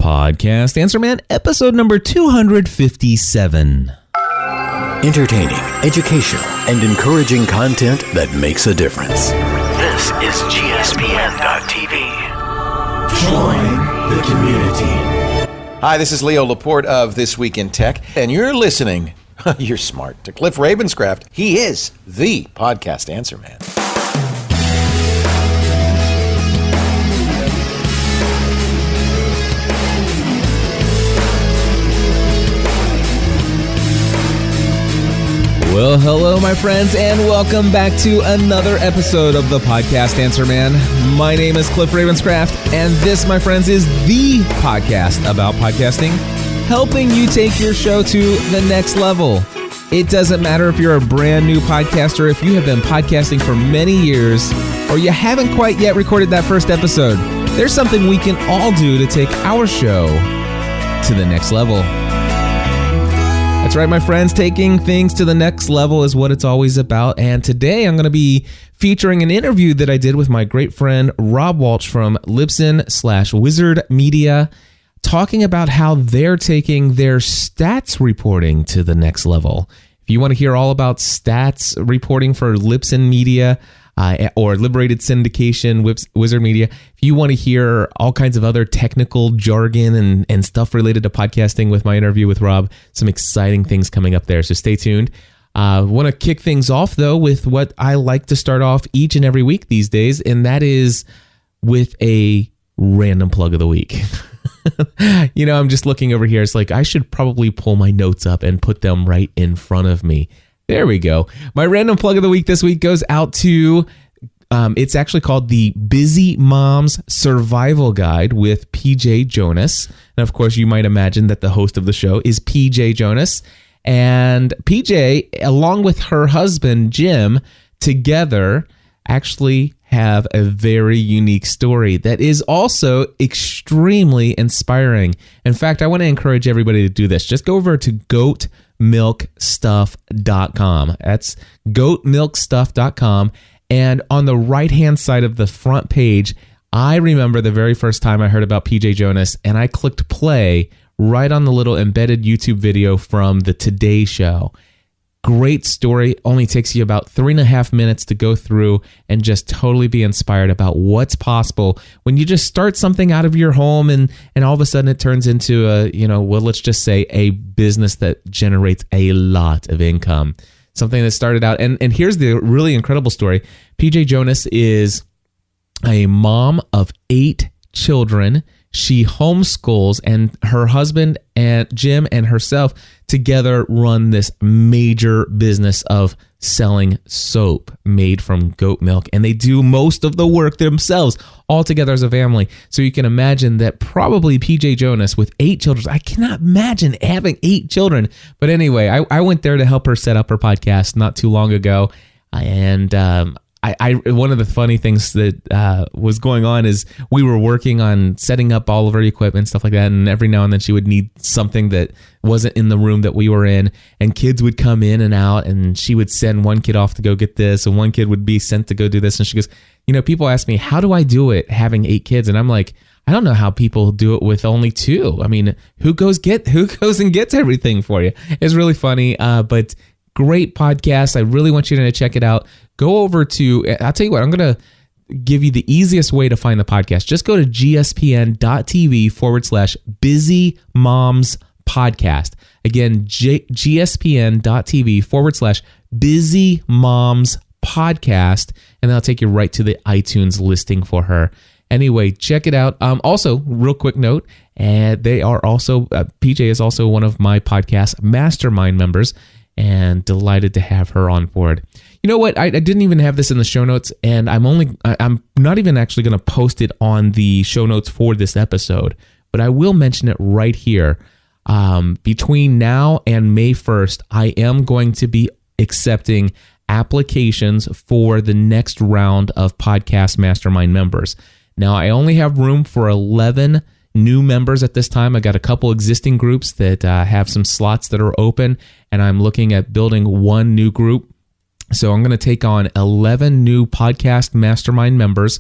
Podcast Answer Man, episode number 257. Entertaining, educational, and encouraging content that makes a difference. This is GSPN.TV. Join the community. Hi, this is Leo Laporte of This Week in Tech, and you're listening, you're smart, to Cliff Ravenscraft. He is the Podcast Answer Man. Well, hello, my friends, and welcome back to another episode of the Podcast Answer Man. My name is Cliff Ravenscraft, and this, my friends, is the podcast about podcasting, helping you take your show to the next level. It doesn't matter if you're a brand new podcaster, if you have been podcasting for many years, or you haven't quite yet recorded that first episode. There's something we can all do to take our show to the next level. That's right, my friends. Taking things to the next level is what it's always about. And today I'm going to be featuring an interview that I did with my great friend Rob Walsh from Libsyn/Wizard Media, talking about how they're taking their stats reporting to the next level. If you want to hear all about stats reporting for Libsyn Media, or Liberated Syndication, Wizard Media. If you want to hear all kinds of other technical jargon and stuff related to podcasting with my interview with Rob, some exciting things coming up there, so stay tuned. I want to kick things off, though, with what I like to start off each and every week these days, and that is with a random plug of the week. You know, I'm just looking over here. It's like I should probably pull my notes up and put them right in front of me. There we go. My random plug of the week this week goes out to, it's actually called the Busy Mom's Survival Guide with PJ Jonas. And of course, you might imagine that the host of the show is PJ Jonas. And PJ, along with her husband, Jim, together actually have a very unique story that is also extremely inspiring. In fact, I want to encourage everybody to do this. Just go over to goatmilkstuff.com. That's goatmilkstuff.com. And on the right-hand side of the front page, I remember the very first time I heard about PJ Jonas, and I clicked play right on the little embedded YouTube video from the Today Show. Great story. Only takes you about 3.5 minutes to go through and just totally be inspired about what's possible when you just start something out of your home and all of a sudden it turns into let's just say a business that generates a lot of income. Something that started out, and here's the really incredible story. PJ Jonas is a mom of 8 children. She homeschools, and her husband and Jim and herself together run this major business of selling soap made from goat milk. And they do most of the work themselves all together as a family. So you can imagine that probably PJ Jonas with 8 children. I cannot imagine having 8 children. But anyway, I went there to help her set up her podcast not too long ago. And I one of the funny things that was going on is we were working on setting up all of her equipment and stuff like that, and every now and then she would need something that wasn't in the room that we were in, and kids would come in and out, and she would send one kid off to go get this, and one kid would be sent to go do this, and she goes, people ask me, how do I do it having 8 kids? And I'm like, I don't know how people do it with only 2. I mean, who goes and gets everything for you? It's really funny, but great podcast. I really want you to check it out. Go over to, I'll tell you what, I'm going to give you the easiest way to find the podcast. Just go to gspn.tv/Busy Moms Podcast. Again, gspn.tv/Busy Moms Podcast, and that'll take you right to the iTunes listing for her. Anyway, check it out. Also, real quick note, they are also, PJ is also one of my podcast mastermind members, and delighted to have her on board. You know what? I didn't even have this in the show notes, and I'm not even actually going to post it on the show notes for this episode, but I will mention it right here. Between now and May 1st, I am going to be accepting applications for the next round of Podcast Mastermind members. Now, I only have room for 11 new members at this time. I got a couple existing groups that have some slots that are open, and I'm looking at building one new group. So I'm going to take on 11 new Podcast Mastermind members.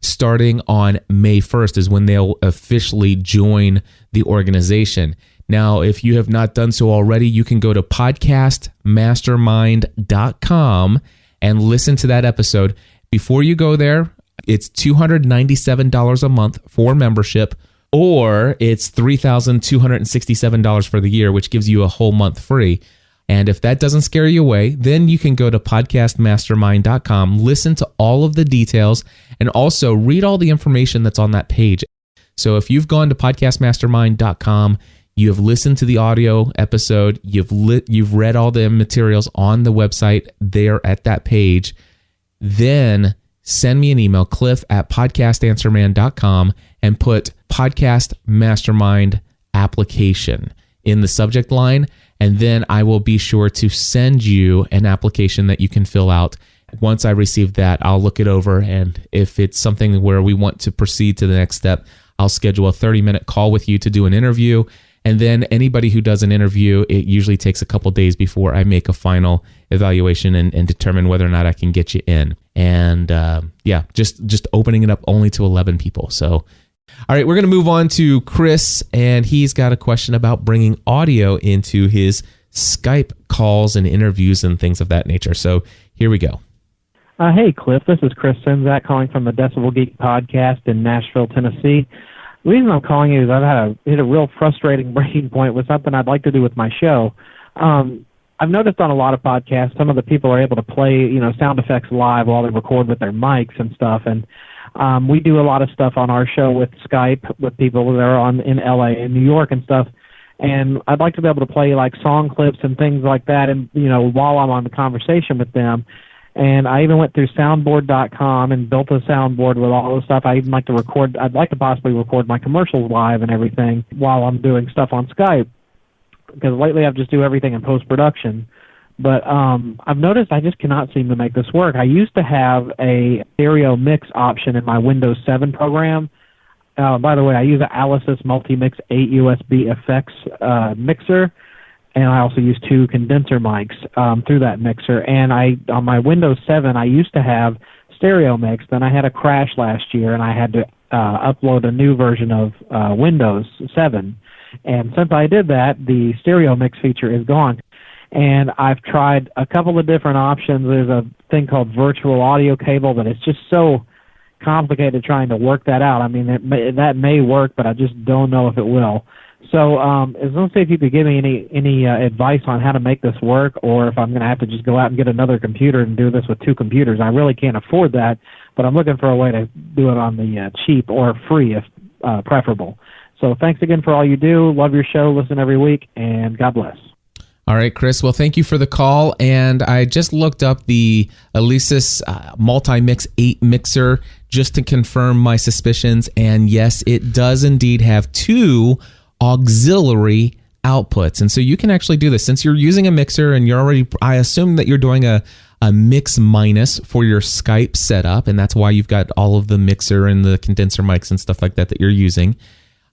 starting on May 1st is when they'll officially join the organization. Now, if you have not done so already, you can go to podcastmastermind.com and listen to that episode. Before you go there, it's $297 a month for membership, or it's $3,267 for the year, which gives you a whole month free. And if that doesn't scare you away, then you can go to podcastmastermind.com, listen to all of the details, and also read all the information that's on that page. So if you've gone to podcastmastermind.com, you have listened to the audio episode, you've read all the materials on the website there at that page, then send me an email, cliff@podcastanswerman.com, and put Podcast Mastermind application in the subject line, and then I will be sure to send you an application that you can fill out. Once I receive that, I'll look it over, and if it's something where we want to proceed to the next step, I'll schedule a 30-minute call with you to do an interview. And then anybody who does an interview, it usually takes a couple days before I make a final evaluation and determine whether or not I can get you in. And just opening it up only to 11 people. So, all right, we're going to move on to Chris, and he's got a question about bringing audio into his Skype calls and interviews and things of that nature. So here we go. Hey, Cliff, this is Chris Simzak calling from the Decibel Geek podcast in Nashville, Tennessee. The reason I'm calling you is I've hit a real frustrating breaking point with something I'd like to do with my show. I've noticed on a lot of podcasts, some of the people are able to play, sound effects live while they record with their mics and stuff. And we do a lot of stuff on our show with Skype with people that are in LA and New York and stuff. And I'd like to be able to play like song clips and things like that, and while I'm on the conversation with them. And I even went through soundboard.com and built a soundboard with all the stuff. I'd like to possibly record my commercials live and everything while I'm doing stuff on Skype, because lately I just do everything in post-production. But I've noticed I just cannot seem to make this work. I used to have a stereo mix option in my Windows 7 program. By the way, I use an Alisys Multimix 8 USB effects mixer. And I also use 2 condenser mics through that mixer. And on my Windows 7, I used to have stereo mix. Then I had a crash last year, and I had to upload a new version of Windows 7. And since I did that, the stereo mix feature is gone. And I've tried a couple of different options. There's a thing called virtual audio cable, but it's just so complicated trying to work that out. I mean, that may work, but I just don't know if it will. So I was going to see if you could give me any advice on how to make this work, or if I'm going to have to just go out and get another computer and do this with 2 computers. I really can't afford that, but I'm looking for a way to do it on the cheap or free if preferable. So thanks again for all you do. Love your show. Listen every week, and God bless. All right, Chris. Well, thank you for the call. And I just looked up the Alisys Multimix 8 mixer just to confirm my suspicions. And yes, it does indeed have 2 auxiliary outputs. And so you can actually do this. Since you're using a mixer and I assume that you're doing a mix minus for your Skype setup, and that's why you've got all of the mixer and the condenser mics and stuff like that you're using.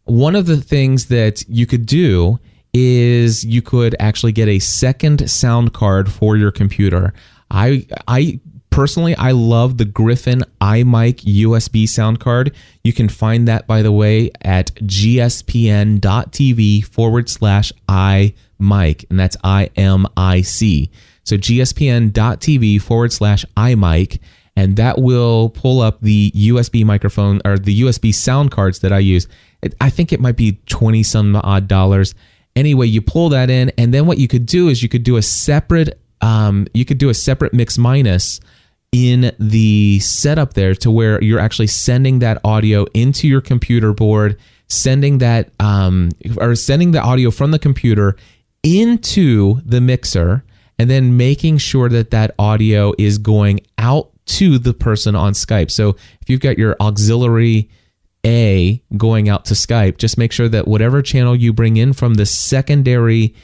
One of the things that you could do is you could actually get a second sound card for your computer. I personally, I love the Griffin iMic USB sound card. You can find that, by the way, at gspn.tv/iMic, and that's IMIC. So gspn.tv/iMic, and that will pull up the USB microphone or the USB sound cards that I use. I think it might be $20-some odd. Anyway, you pull that in, and then what you could do is you could do a separate mix minus in the setup there, to where you're actually sending that audio into your computer board, sending the audio from the computer into the mixer, and then making sure that audio is going out to the person on Skype. So if you've got your auxiliary A going out to Skype, just make sure that whatever channel you bring in from the secondary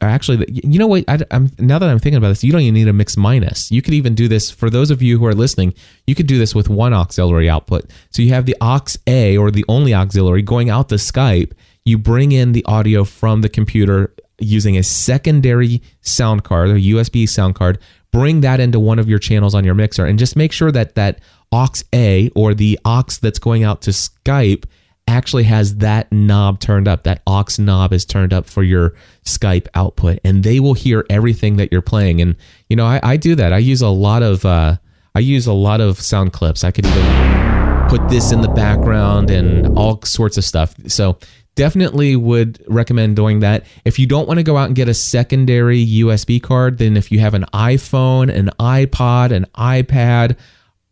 actually, you know what? Now that I'm thinking about this, you don't even need a mix minus. You could even do this, for those of you who are listening, you could do this with one auxiliary output. So you have the aux A, or the only auxiliary, going out to Skype. You bring in the audio from the computer using a secondary sound card, a USB sound card, bring that into one of your channels on your mixer, and just make sure that aux A, or the aux that's going out to Skype, actually has that knob turned up. That aux knob is turned up for your Skype output, and they will hear everything that you're playing. And I do that. I use a lot of sound clips. I could even put this in the background and all sorts of stuff. So definitely would recommend doing that. If you don't want to go out and get a secondary USB card, then if you have an iPhone, an iPod, an iPad,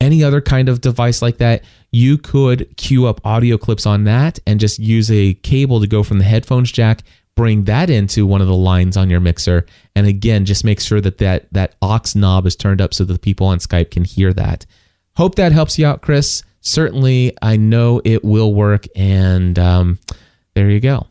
any other kind of device like that, you could queue up audio clips on that and just use a cable to go from the headphones jack, bring that into one of the lines on your mixer. And again, just make sure that aux knob is turned up so that the people on Skype can hear that. Hope that helps you out, Chris. Certainly, I know it will work. And there you go.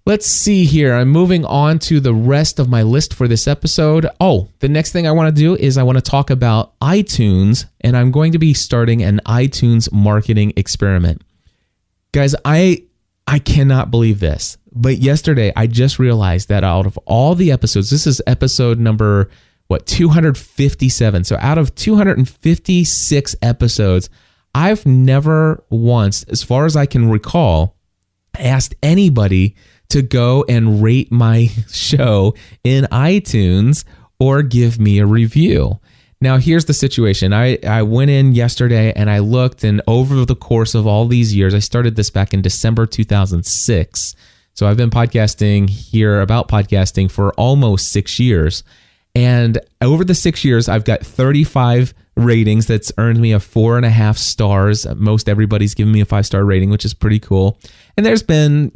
Let's see here. I'm moving on to the rest of my list for this episode. Oh, the next thing I want to do is I want to talk about iTunes, and I'm going to be starting an iTunes marketing experiment. Guys, I cannot believe this, but yesterday I just realized that out of all the episodes, this is episode number, 257. So out of 256 episodes, I've never once, as far as I can recall, asked anybody to go and rate my show in iTunes or give me a review. Now, here's the situation. I went in yesterday and I looked, and over the course of all these years, I started this back in December 2006. So I've been podcasting here about podcasting for almost 6 years. And over the 6 years, I've got 35 ratings that's earned me a 4.5 stars. Most everybody's given me a 5-star rating, which is pretty cool. And there's been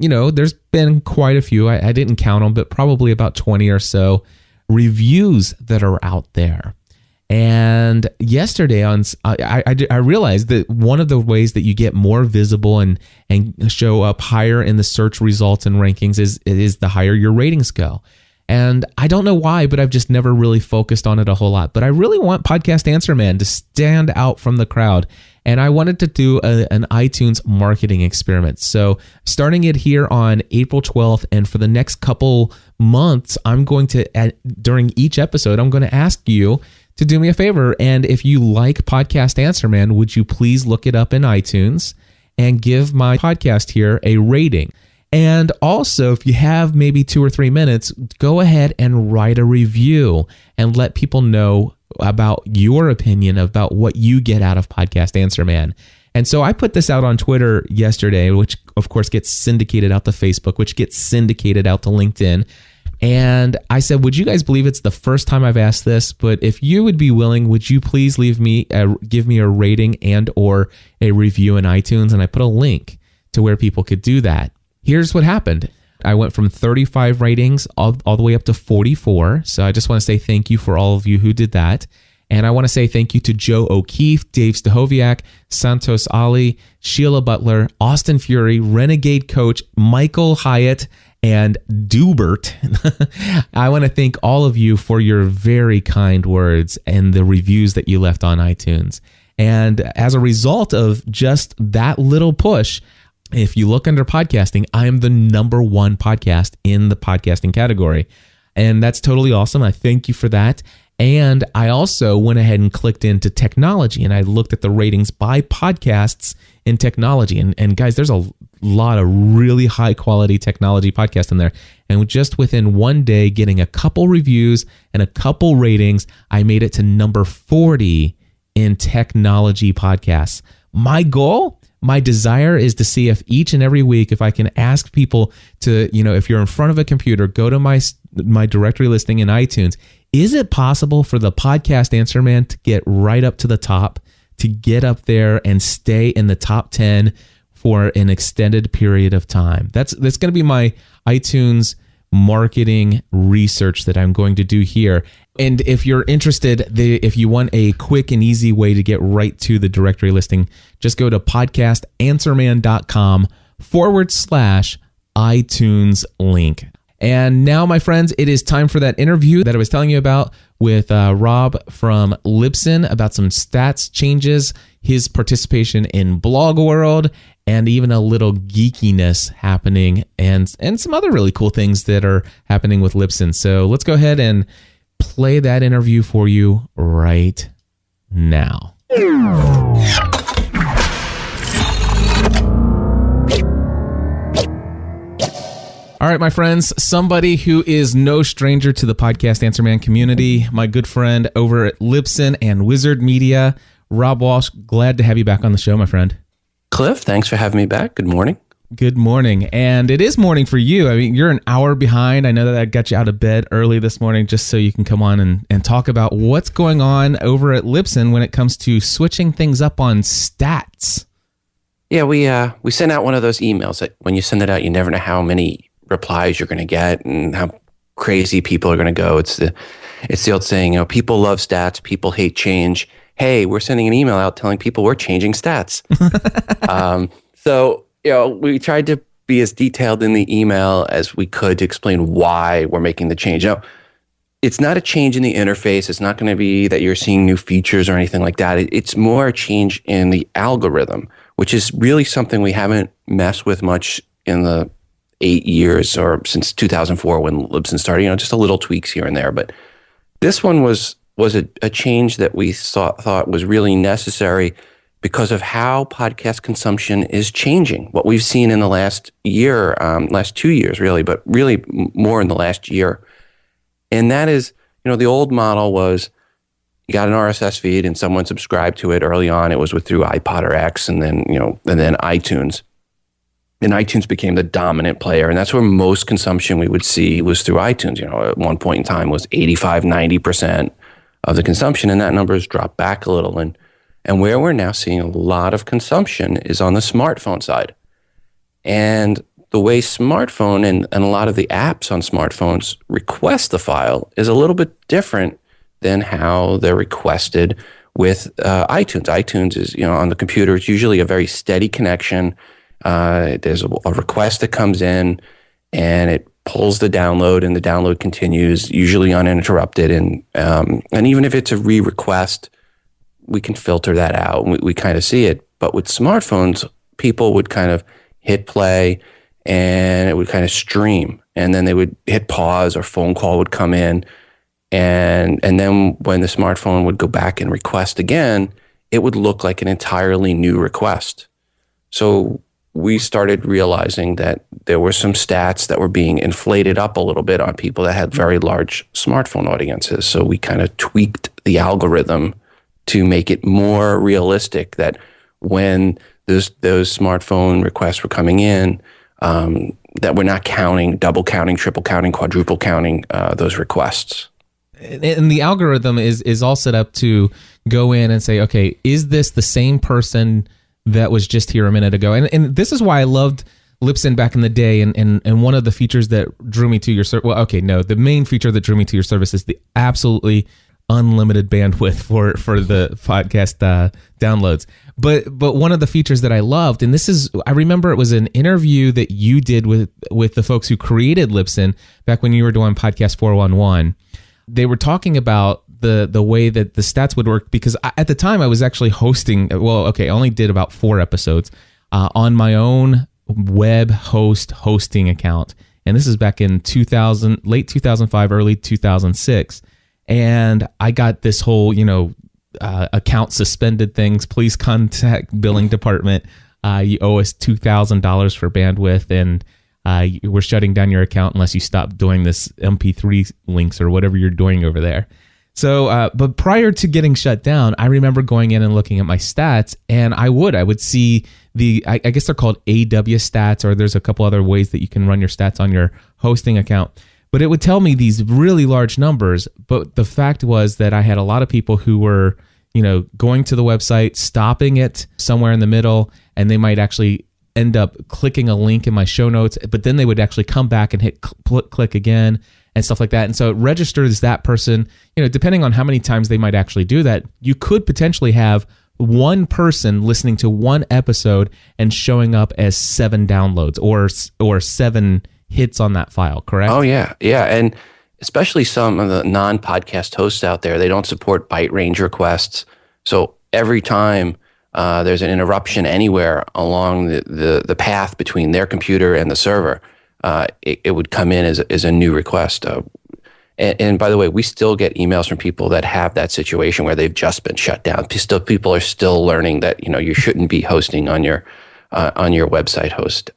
quite a few. I didn't count them, but probably about 20 or so reviews that are out there. And yesterday I realized that one of the ways that you get more visible and show up higher in the search results and rankings is the higher your ratings go. And I don't know why, but I've just never really focused on it a whole lot. But I really want Podcast Answer Man to stand out from the crowd. And I wanted to do an iTunes marketing experiment. So starting it here on April 12th, and for the next couple months, I'm going to, during each episode, I'm going to ask you to do me a favor. And if you like Podcast Answer Man, would you please look it up in iTunes and give my podcast here a rating? And also, if you have maybe 2 or 3 minutes, go ahead and write a review and let people know about your opinion about what you get out of Podcast Answer Man. And so I put this out on Twitter yesterday, which of course gets syndicated out to Facebook, which gets syndicated out to LinkedIn. And I said, would you guys believe it's the first time I've asked this? But if you would be willing, would you please give me a rating and or a review in iTunes? And I put a link to where people could do that. Here's what happened. I went from 35 ratings all the way up to 44. So I just want to say thank you for all of you who did that. And I want to say thank you to Joe O'Keefe, Dave Stahoviak, Santos Ali, Sheila Butler, Austin Fury, Renegade Coach, Michael Hyatt, and Dubert. I want to thank all of you for your very kind words and the reviews that you left on iTunes. And as a result of just that little push, if you look under podcasting, I am the number 1 podcast in the podcasting category. And that's totally awesome. I thank you for that. And I also went ahead and clicked into technology, and I looked at the ratings by podcasts in technology. And guys, there's a lot of really high quality technology podcasts in there. And just within one day, getting a couple reviews and a couple ratings, I made it to number 40 in technology podcasts. My desire is to see if each and every week, if I can ask people to, if you're in front of a computer, go to my directory listing in iTunes. Is it possible for the Podcast Answer Man to get right up to the top, to get up there and stay in the top 10 for an extended period of time? That's going to be my iTunes marketing research that I'm going to do here. And if you're interested, if you want a quick and easy way to get right to the directory listing, just go to podcastanswerman.com/iTunes link. And now, my friends, it is time for that interview that I was telling you about with Rob from Libsyn about some stats changes, his participation in Blog World, and even a little geekiness happening and some other really cool things that are happening with Libsyn. So let's go ahead and play that interview for you right now. All right, my friends, somebody who is no stranger to the Podcast Answer Man community, my good friend over at Libsyn and Wizard Media, Rob Walsh, glad to have you back on the show, my friend. Cliff, thanks for having me back. Good morning. Good morning. And it is morning for you. I mean, you're an hour behind. I know that got you out of bed early this morning just so you can come on and talk about what's going on over at Libsyn when it comes to switching things up on stats. Yeah, we sent out one of those emails that when you send it out, you never know how many replies you're going to get and how crazy people are going to go. It's the old saying, people love stats, people hate change. Hey, we're sending an email out telling people we're changing stats. So we tried to be as detailed in the email as we could to explain why we're making the change. It's not a change in the interface. It's not going to be that you're seeing new features or anything like that. It's more a change in the algorithm, which is really something we haven't messed with much in the 8 years or since 2004 when Libsyn started, just a little tweaks here and there. But this one was a change that we thought was really necessary because of how podcast consumption is changing. What we've seen in the last year, last 2 years really, but really more in the last year. And that is, the old model was you got an RSS feed and someone subscribed to it early on. It was through iPod or X and then iTunes. And iTunes became the dominant player. And that's where most consumption we would see was through iTunes. At one point in time was 85, 90% of the consumption. And that number has dropped back a little. And where we're now seeing a lot of consumption is on the smartphone side. And the way smartphone and a lot of the apps on smartphones request the file is a little bit different than how they're requested with iTunes. iTunes is, on the computer, it's usually a very steady connection. There's a request that comes in and it pulls the download and the download continues, usually uninterrupted. And even if it's a re-request, we can filter that out. We kind of see it. But with smartphones, people would kind of hit play and it would kind of stream. And then they would hit pause or phone call would come in. And then when the smartphone would go back and request again, it would look like an entirely new request. So we started realizing that there were some stats that were being inflated up a little bit on people that had very large smartphone audiences. So we kind of tweaked the algorithm to make it more realistic that when those smartphone requests were coming in, that we're not counting, double counting, triple counting, quadruple counting those requests. And the algorithm is all set up to go in and say, okay, is this the same person that was just here a minute ago? And this is why I loved Libsyn back in the day. And one of the features that drew me to your service, the main feature that drew me to your service is the absolutely unlimited bandwidth for the podcast downloads. But one of the features that I loved, and I remember it was an interview that you did with the folks who created Libsyn back when you were doing Podcast 411. They were talking about the way that the stats would work, because at the time I was actually hosting, I only did about 4 episodes on my own web hosting account. And this is back in late 2005, early 2006. And I got this whole, account suspended things. Please contact billing department. You owe us $2,000 for bandwidth, and we're shutting down your account unless you stop doing this MP3 links or whatever you're doing over there. So, but prior to getting shut down, I remember going in and looking at my stats, and I would see I guess they're called AW stats, or there's a couple other ways that you can run your stats on your hosting account. But it would tell me these really large numbers. But the fact was that I had a lot of people who were, going to the website, stopping it somewhere in the middle, and they might actually end up clicking a link in my show notes, but then they would actually come back and hit click again and stuff like that. And so it registers that person, depending on how many times they might actually do that, you could potentially have one person listening to one episode and showing up as 7 downloads or 7 hits on that file, correct? Oh, yeah. Yeah. And especially some of the non-podcast hosts out there, they don't support byte range requests. So every time there's an interruption anywhere along the path between their computer and the server, it would come in as a new request. And by the way, we still get emails from people that have that situation where they've just been shut down. People are still learning that you shouldn't be hosting on your website host.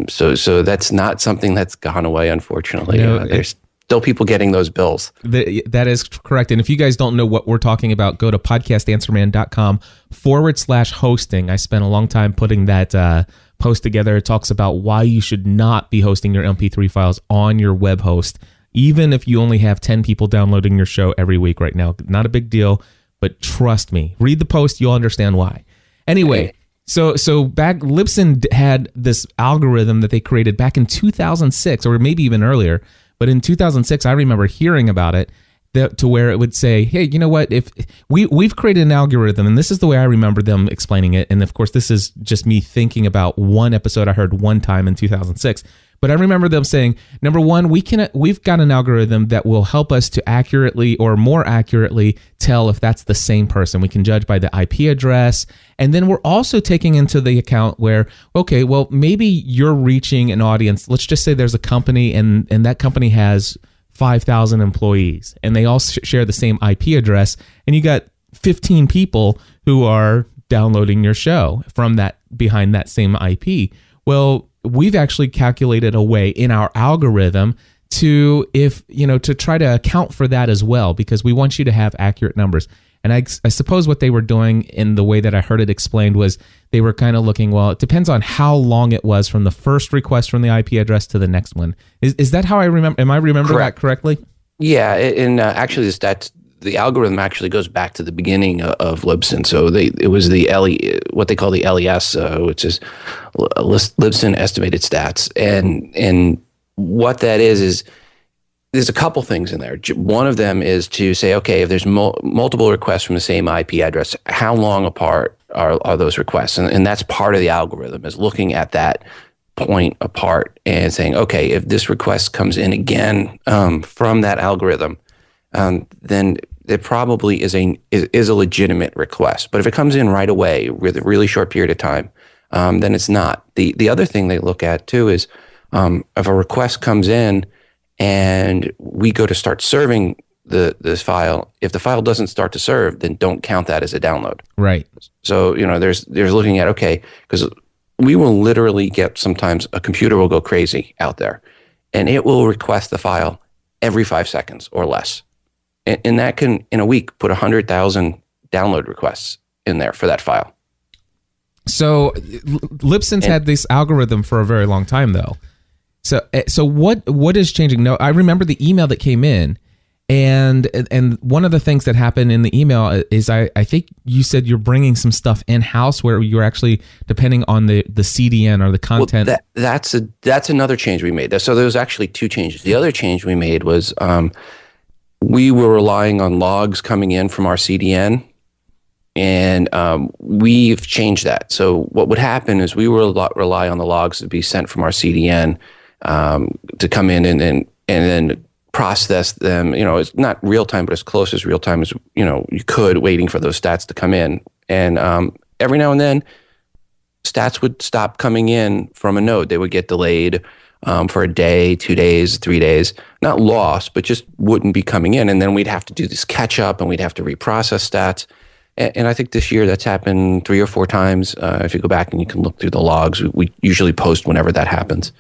So that's not something that's gone away, unfortunately. There's still people getting those bills. That is correct. And if you guys don't know what we're talking about, go to podcastanswerman.com/hosting. I spent a long time putting that post together. It talks about why you should not be hosting your MP3 files on your web host, even if you only have 10 people downloading your show every week right now. Not a big deal, but trust me. Read the post, you'll understand why. Anyway, so back, Libsyn had this algorithm that they created back in 2006, or maybe even earlier. But in 2006, I remember hearing about it, to where it would say, hey, you know what, if we've created an algorithm, and this is the way I remember them explaining it. And of course, this is just me thinking about one episode I heard one time in 2006. But I remember them saying, number one, we've got an algorithm that will help us to accurately or more accurately tell if that's the same person. We can judge by the IP address. And then we're also taking into the account where, okay, well, maybe you're reaching an audience. Let's just say there's a company and that company has 5,000 employees and they all share the same IP address. And you got 15 people who are downloading your show from that behind that same IP. Well, we've actually calculated a way in our algorithm to try to account for that as well, because we want you to have accurate numbers. And I suppose what they were doing in the way that I heard it explained was they were kind of looking, well, it depends on how long it was from the first request from the IP address to the next one. Is that how I remember? Am I remembering that correctly? Yeah, and actually the algorithm actually goes back to the beginning of Libsyn. So it was what they call the LES, which is Libsyn Estimated Stats. And what that is there's a couple things in there. One of them is to say, okay, if there's multiple requests from the same IP address, how long apart are those requests? And that's part of the algorithm, is looking at that point apart and saying, okay, if this request comes in again from that algorithm, then it probably is a legitimate request. But if it comes in right away with a really short period of time, then it's not. The other thing they look at too is if a request comes in and we go to start serving this file, if the file doesn't start to serve, then don't count that as a download. Right. So there's looking at, okay, because we will literally get, sometimes a computer will go crazy out there, and it will request the file every 5 seconds or less. And that can, in a week, put 100,000 download requests in there for that file. So Libsyn's had this algorithm for a very long time, though. So what is changing? No, I remember the email that came in, and one of the things that happened in the email is I think you said you're bringing some stuff in-house where you're actually depending on the CDN or the content. Well, that's another change we made. So there was actually two changes. The other change we made was we were relying on logs coming in from our CDN, and we've changed that. So what would happen is we will rely on the logs to be sent from our CDN to come in and then process them. It's not real time, but as close as real time as you could, waiting for those stats to come in. And every now and then, stats would stop coming in from a node. They would get delayed for a day, 2 days, 3 days, not lost, but just wouldn't be coming in. And then we'd have to do this catch up, and we'd have to reprocess stats. And I think this year that's happened 3 or 4 times. If you go back and you can look through the logs, we usually post whenever that happens.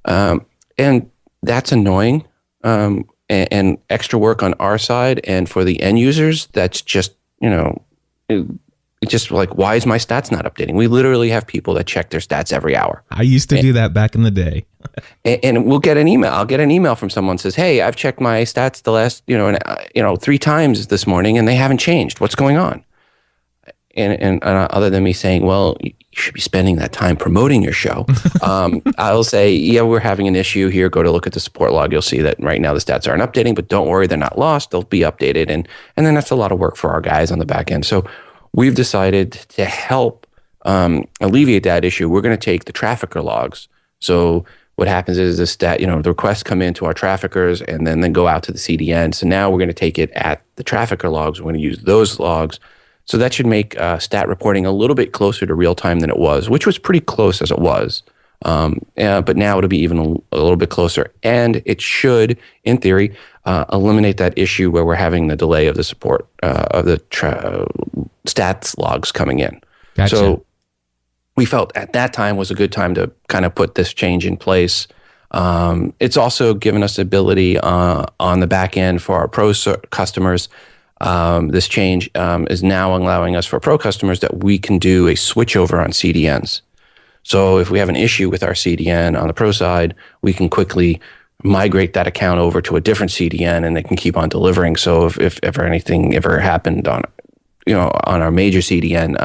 And that's annoying, and extra work on our side. And for the end users, that's just, it's just like, why is my stats not updating? We literally have people that check their stats every hour. I used to do that back in the day. And we'll get an email. I'll get an email from someone who says, hey, I've checked my stats the last, 3 times this morning and they haven't changed. What's going on? And other than me saying, well, you should be spending that time promoting your show, I'll say, yeah, we're having an issue here. Go to look at the support log. You'll see that right now the stats aren't updating, but don't worry, they're not lost. They'll be updated. And then that's a lot of work for our guys on the back end. So we've decided to help alleviate that issue. We're going to take the trafficker logs. So what happens is the requests come into our traffickers and then go out to the CDN. So now we're going to take it at the trafficker logs. We're going to use those logs. So that should make stat reporting a little bit closer to real time than it was, which was pretty close as it was. But now it'll be even a little bit closer. And it should, in theory, eliminate that issue where we're having the delay of the support of the stats logs coming in. Gotcha. So we felt at that time was a good time to kind of put this change in place. It's also given us the ability on the back end for our pro customers. This change is now allowing us for pro customers that we can do a switchover on CDNs. So if we have an issue with our CDN on the pro side, we can quickly migrate that account over to a different CDN, and they can keep on delivering. So if ever anything ever happened on our major CDN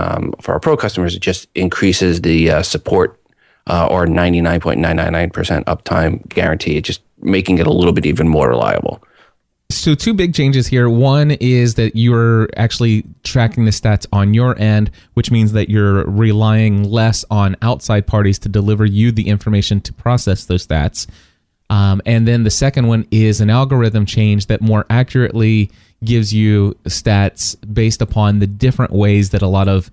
for our pro customers, it just increases the support or 99.999% uptime guarantee. It just making it a little bit even more reliable. So two big changes here. One is that you're actually tracking the stats on your end, which means that you're relying less on outside parties to deliver you the information to process those stats. And then the second one is an algorithm change that more accurately gives you stats based upon the different ways that a lot of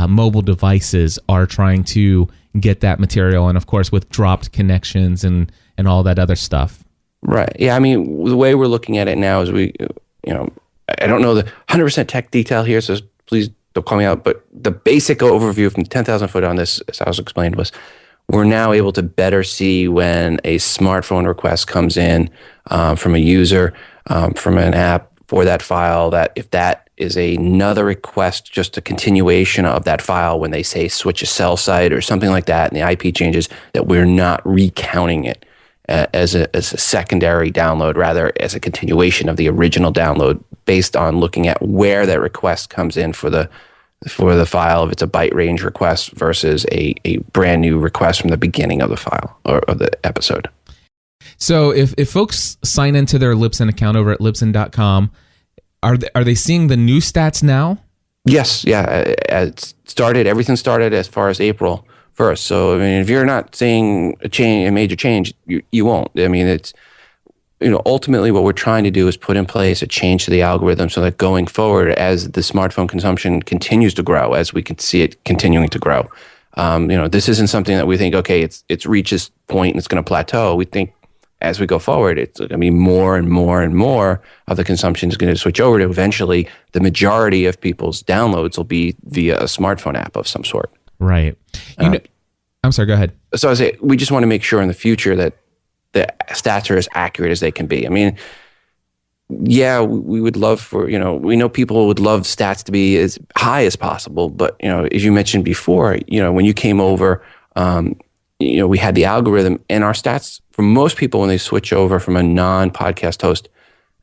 mobile devices are trying to get that material. And of course, with dropped connections and all that other stuff. Right. Yeah. I mean, the way we're looking at it now is I don't know the 100% tech detail here, so please don't call me out. But the basic overview from 10,000 foot on this, as I was explained, was we're now able to better see when a smartphone request comes in from a user, from an app for that file, that if that is another request, just a continuation of that file when they say switch a cell site or something like that, and the IP changes, that we're not recounting it as a secondary download, rather as a continuation of the original download based on looking at where that request comes in for the file, if it's a byte range request versus a brand new request from the beginning of the file or of the episode. So if folks sign into their Libsyn account over at Libsyn.com, are they seeing the new stats now? Yes, yeah. Everything started as far as April 1st. So I mean, if you're not seeing a major change, you won't. I mean, it's ultimately what we're trying to do is put in place a change to the algorithm so that going forward, as the smartphone consumption continues to grow, as we can see it continuing to grow, this isn't something that we think, okay, it's reached this point and it's going to plateau. We think as we go forward, it's going to be more and more and more of the consumption is going to switch over to eventually the majority of people's downloads will be via a smartphone app of some sort. Right. I'm sorry, go ahead. So I say we just want to make sure in the future that the stats are as accurate as they can be. I mean, yeah, we would love for, we know people would love stats to be as high as possible. But, as you mentioned before, when you came over, we had the algorithm, and our stats for most people when they switch over from a non-podcast host,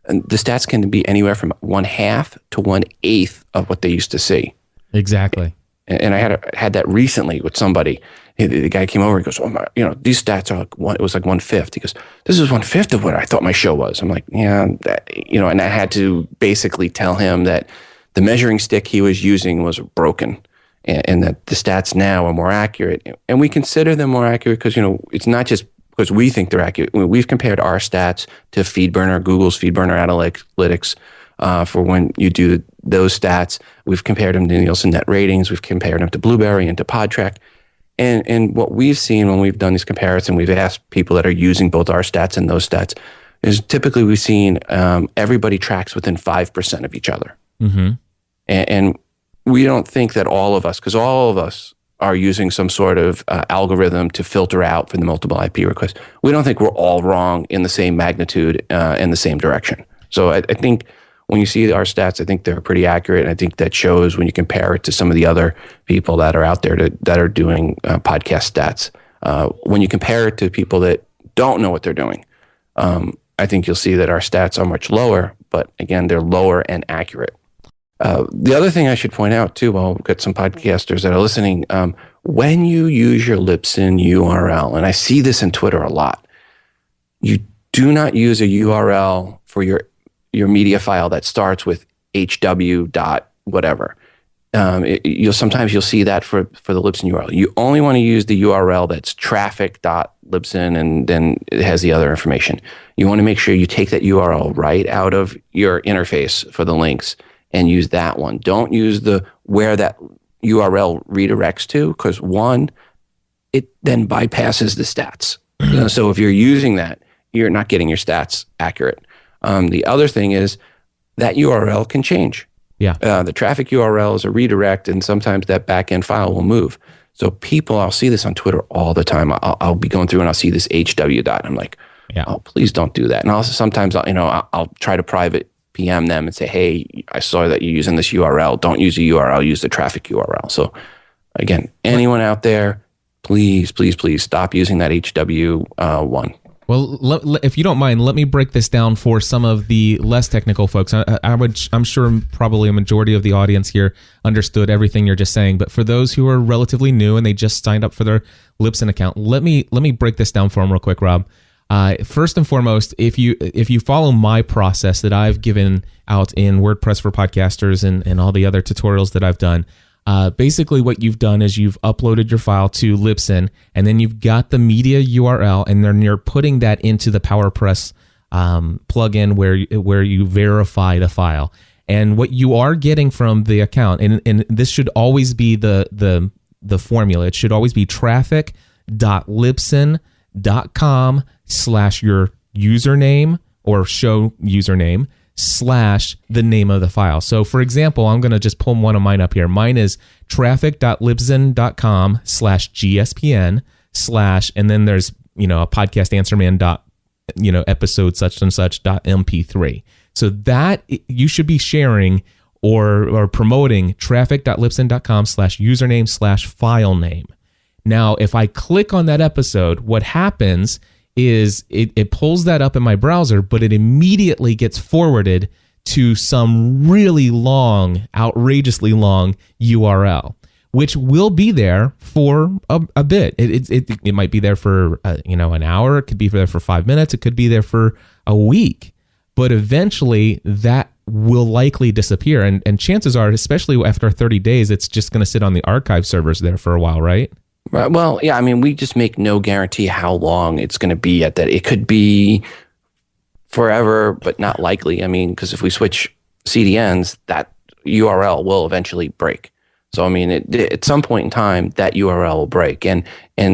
and the stats can be anywhere from 1/2 to 1/8 of what they used to see. Exactly. And I had that recently with somebody. The guy came over and goes, "Oh my, these stats are it was like 1/5." He goes, "This is 1/5 of what I thought my show was." I'm like, "Yeah, and I had to basically tell him that the measuring stick he was using was broken, and that the stats now are more accurate. And we consider them more accurate because it's not just because we think they're accurate. We've compared our stats to Google's FeedBurner Analytics. For when you do those stats, we've compared them to Nielsen Net Ratings, we've compared them to Blueberry and to PodTrack. And what we've seen when we've done these comparisons, we've asked people that are using both our stats and those stats, is typically we've seen everybody tracks within 5% of each other. Mm-hmm. And we don't think that all of us, because all of us are using some sort of algorithm to filter out for the multiple IP requests, we don't think we're all wrong in the same magnitude in the same direction. So I think when you see our stats, I think they're pretty accurate. And I think that shows when you compare it to some of the other people that are out there that are doing podcast stats. When you compare it to people that don't know what they're doing, I think you'll see that our stats are much lower, but again, they're lower and accurate. The other thing I should point out too, while we've got some podcasters that are listening, when you use your Libsyn URL, and I see this in Twitter a lot, you do not use a URL for your media file that starts with HW dot whatever. Sometimes you'll see that for the Libsyn URL. You only want to use the URL that's traffic.libsyn, and then it has the other information. You want to make sure you take that URL right out of your interface for the links and use that one. Don't use where that URL redirects to, because one, it then bypasses the stats. So if you're using that, you're not getting your stats accurate. The other thing is that URL can change. Yeah. The traffic URL is a redirect, and sometimes that backend file will move. So I'll see this on Twitter all the time. I'll be going through and I'll see this HW dot. I'm like, oh, please don't do that. And also sometimes I'll try to private PM them and say, hey, I saw that you're using this URL. Don't use a URL, use the traffic URL. So again, anyone out there, please stop using that HW one. Well, if you don't mind, let me break this down for some of the less technical folks. I'm sure probably a majority of the audience here understood everything you're just saying, but for those who are relatively new and they just signed up for their Libsyn account, let me break this down for them real quick, Rob. First and foremost, if you follow my process that I've given out in WordPress for Podcasters and all the other tutorials that I've done, basically what you've done is you've uploaded your file to Libsyn, and then you've got the media URL, and then you're putting that into the PowerPress plugin where you verify the file. And what you are getting from the account, and this should always be the formula. It should always be traffic.libsyn.com/your username or show username / the name of the file. So for example, I'm going to just pull one of mine up here. Mine is traffic.libsyn.com/gspn/ and then there's, a podcast answerman episode such and such .mp3. So that you should be sharing or promoting traffic.libsyn.com/username/file name. Now, if I click on that episode, what happens is it pulls that up in my browser, but it immediately gets forwarded to some really long, outrageously long URL, which will be there for a bit. It might be there for an hour. It could be there for 5 minutes. It could be there for a week. But eventually, that will likely disappear. And chances are, especially after 30 days, it's just going to sit on the archive servers there for a while, right? Right. Well, yeah, I mean, we just make no guarantee how long it's going to be at that. It could be forever, but not likely. I mean, because if we switch CDNs, that URL will eventually break. So, I mean, at some point in time, that URL will break. And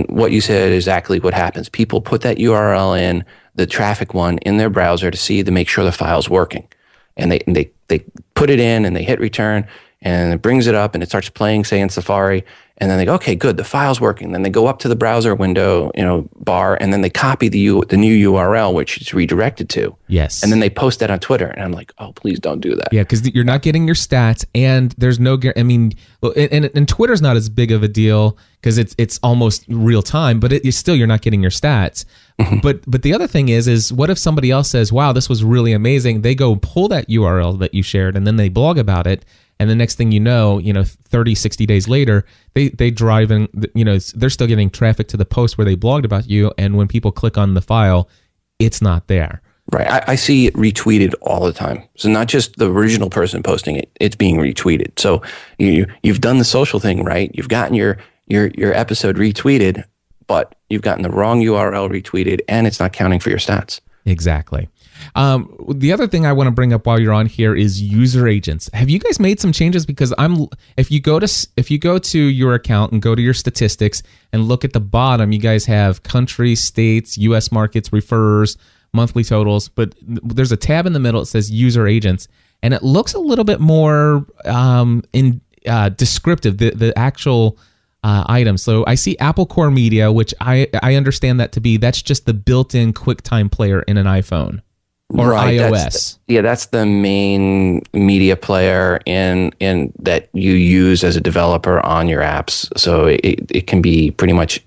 what you said is exactly what happens. People put that URL in, the traffic one, in their browser to make sure the file's working. And they put it in and they hit return, and it brings it up and it starts playing, say, in Safari. And then they go, okay, good, the file's working. Then they go up to the browser window, bar, and then they copy the new URL, which it's redirected to. Yes. And then they post that on Twitter. And I'm like, oh, please don't do that. Yeah, because you're not getting your stats, and there's no, and Twitter's not as big of a deal because it's almost real time, but you're not getting your stats. Mm-hmm. But the other thing is what if somebody else says, wow, this was really amazing. They go pull that URL that you shared, and then they blog about it. And the next thing 30, 60 days later, they drive and, they're still getting traffic to the post where they blogged about you. And when people click on the file, it's not there. Right. I see it retweeted all the time. So not just the original person posting it, it's being retweeted. So you've done the social thing, right? You've gotten your episode retweeted, but you've gotten the wrong URL retweeted, and it's not counting for your stats. Exactly. The other thing I want to bring up while you're on here is user agents. Have you guys made some changes? Because if you go to your account and go to your statistics and look at the bottom, you guys have countries, states, U.S. markets, referrers, monthly totals, but there's a tab in the middle that says user agents, and it looks a little bit more descriptive, the actual items. So I see Apple Core Media, which I understand that to be, that's just the built-in QuickTime player in an iPhone. Or right, iOS. That's the main media player in that you use as a developer on your apps. So it can be pretty much,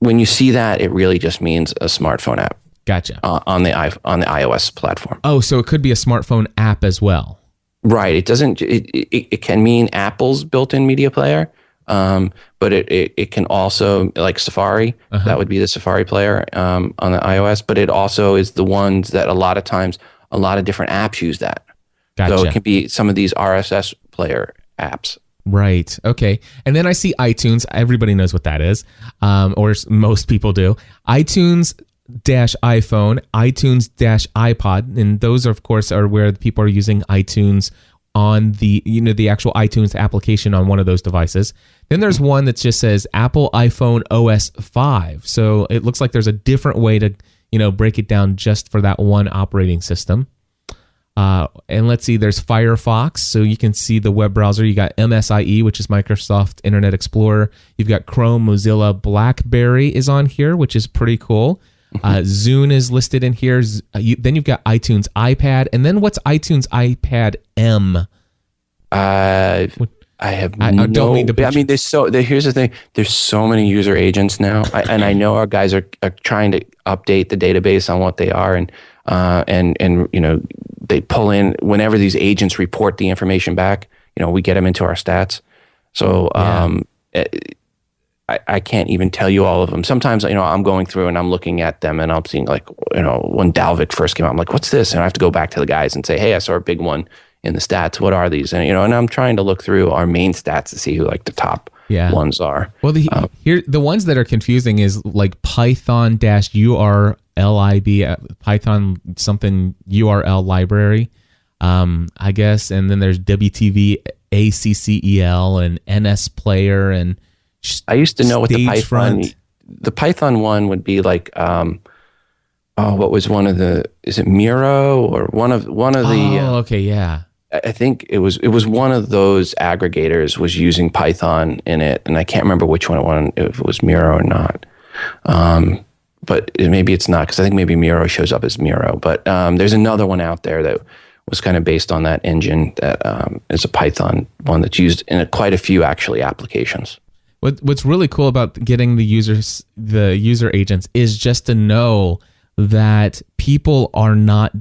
when you see that, it really just means a smartphone app. Gotcha. On the iOS platform. Oh, so it could be a smartphone app as well. Right. It doesn't. It can mean Apple's built-in media player. But it can also, like Safari, that would be the Safari player on the iOS, but it also is the ones that a lot of times, a lot of different apps use that. Gotcha. So it can be some of these RSS player apps. Right. Okay. And then I see iTunes. Everybody knows what that is, or most people do. iTunes-iPhone, iTunes-iPod, and those, of course, are where people are using iTunes on the actual iTunes application on one of those devices. Then there's one that just says Apple iPhone OS 5. So it looks like there's a different way to, break it down just for that one operating system. And let's see, there's Firefox. So you can see the web browser. You got MSIE, which is Microsoft Internet Explorer. You've got Chrome, Mozilla, BlackBerry is on here, which is pretty cool. Zune is listed in here. Then you've got iTunes iPad. And then what's iTunes iPad M? I have no. Here's the thing. There's so many user agents now, and I know our guys are trying to update the database on what they are, and they pull in whenever these agents report the information back. We get them into our stats. So I can't even tell you all of them. Sometimes I'm going through and I'm looking at them and I'm seeing when Dalvik first came out, I'm like, what's this? And I have to go back to the guys and say, hey, I saw a big one in the stats. What are these? And and I'm trying to look through our main stats to see who the top ones are. Well, the ones that are confusing is like Python-URLIB, Python something URL library, I guess. And then there's WTV ACCEL and NS Player and I used to know what the Python one would be like. What was one of the? Is it Miro or one of the? Oh, okay, yeah. I think it was one of those aggregators was using Python in it, and I can't remember which one if it was Miro or not. But maybe it's not because I think maybe Miro shows up as Miro. But there's another one out there that was kind of based on that engine that is a Python one that's used in quite a few actually applications. What's really cool about getting the user agents is just to know that people are not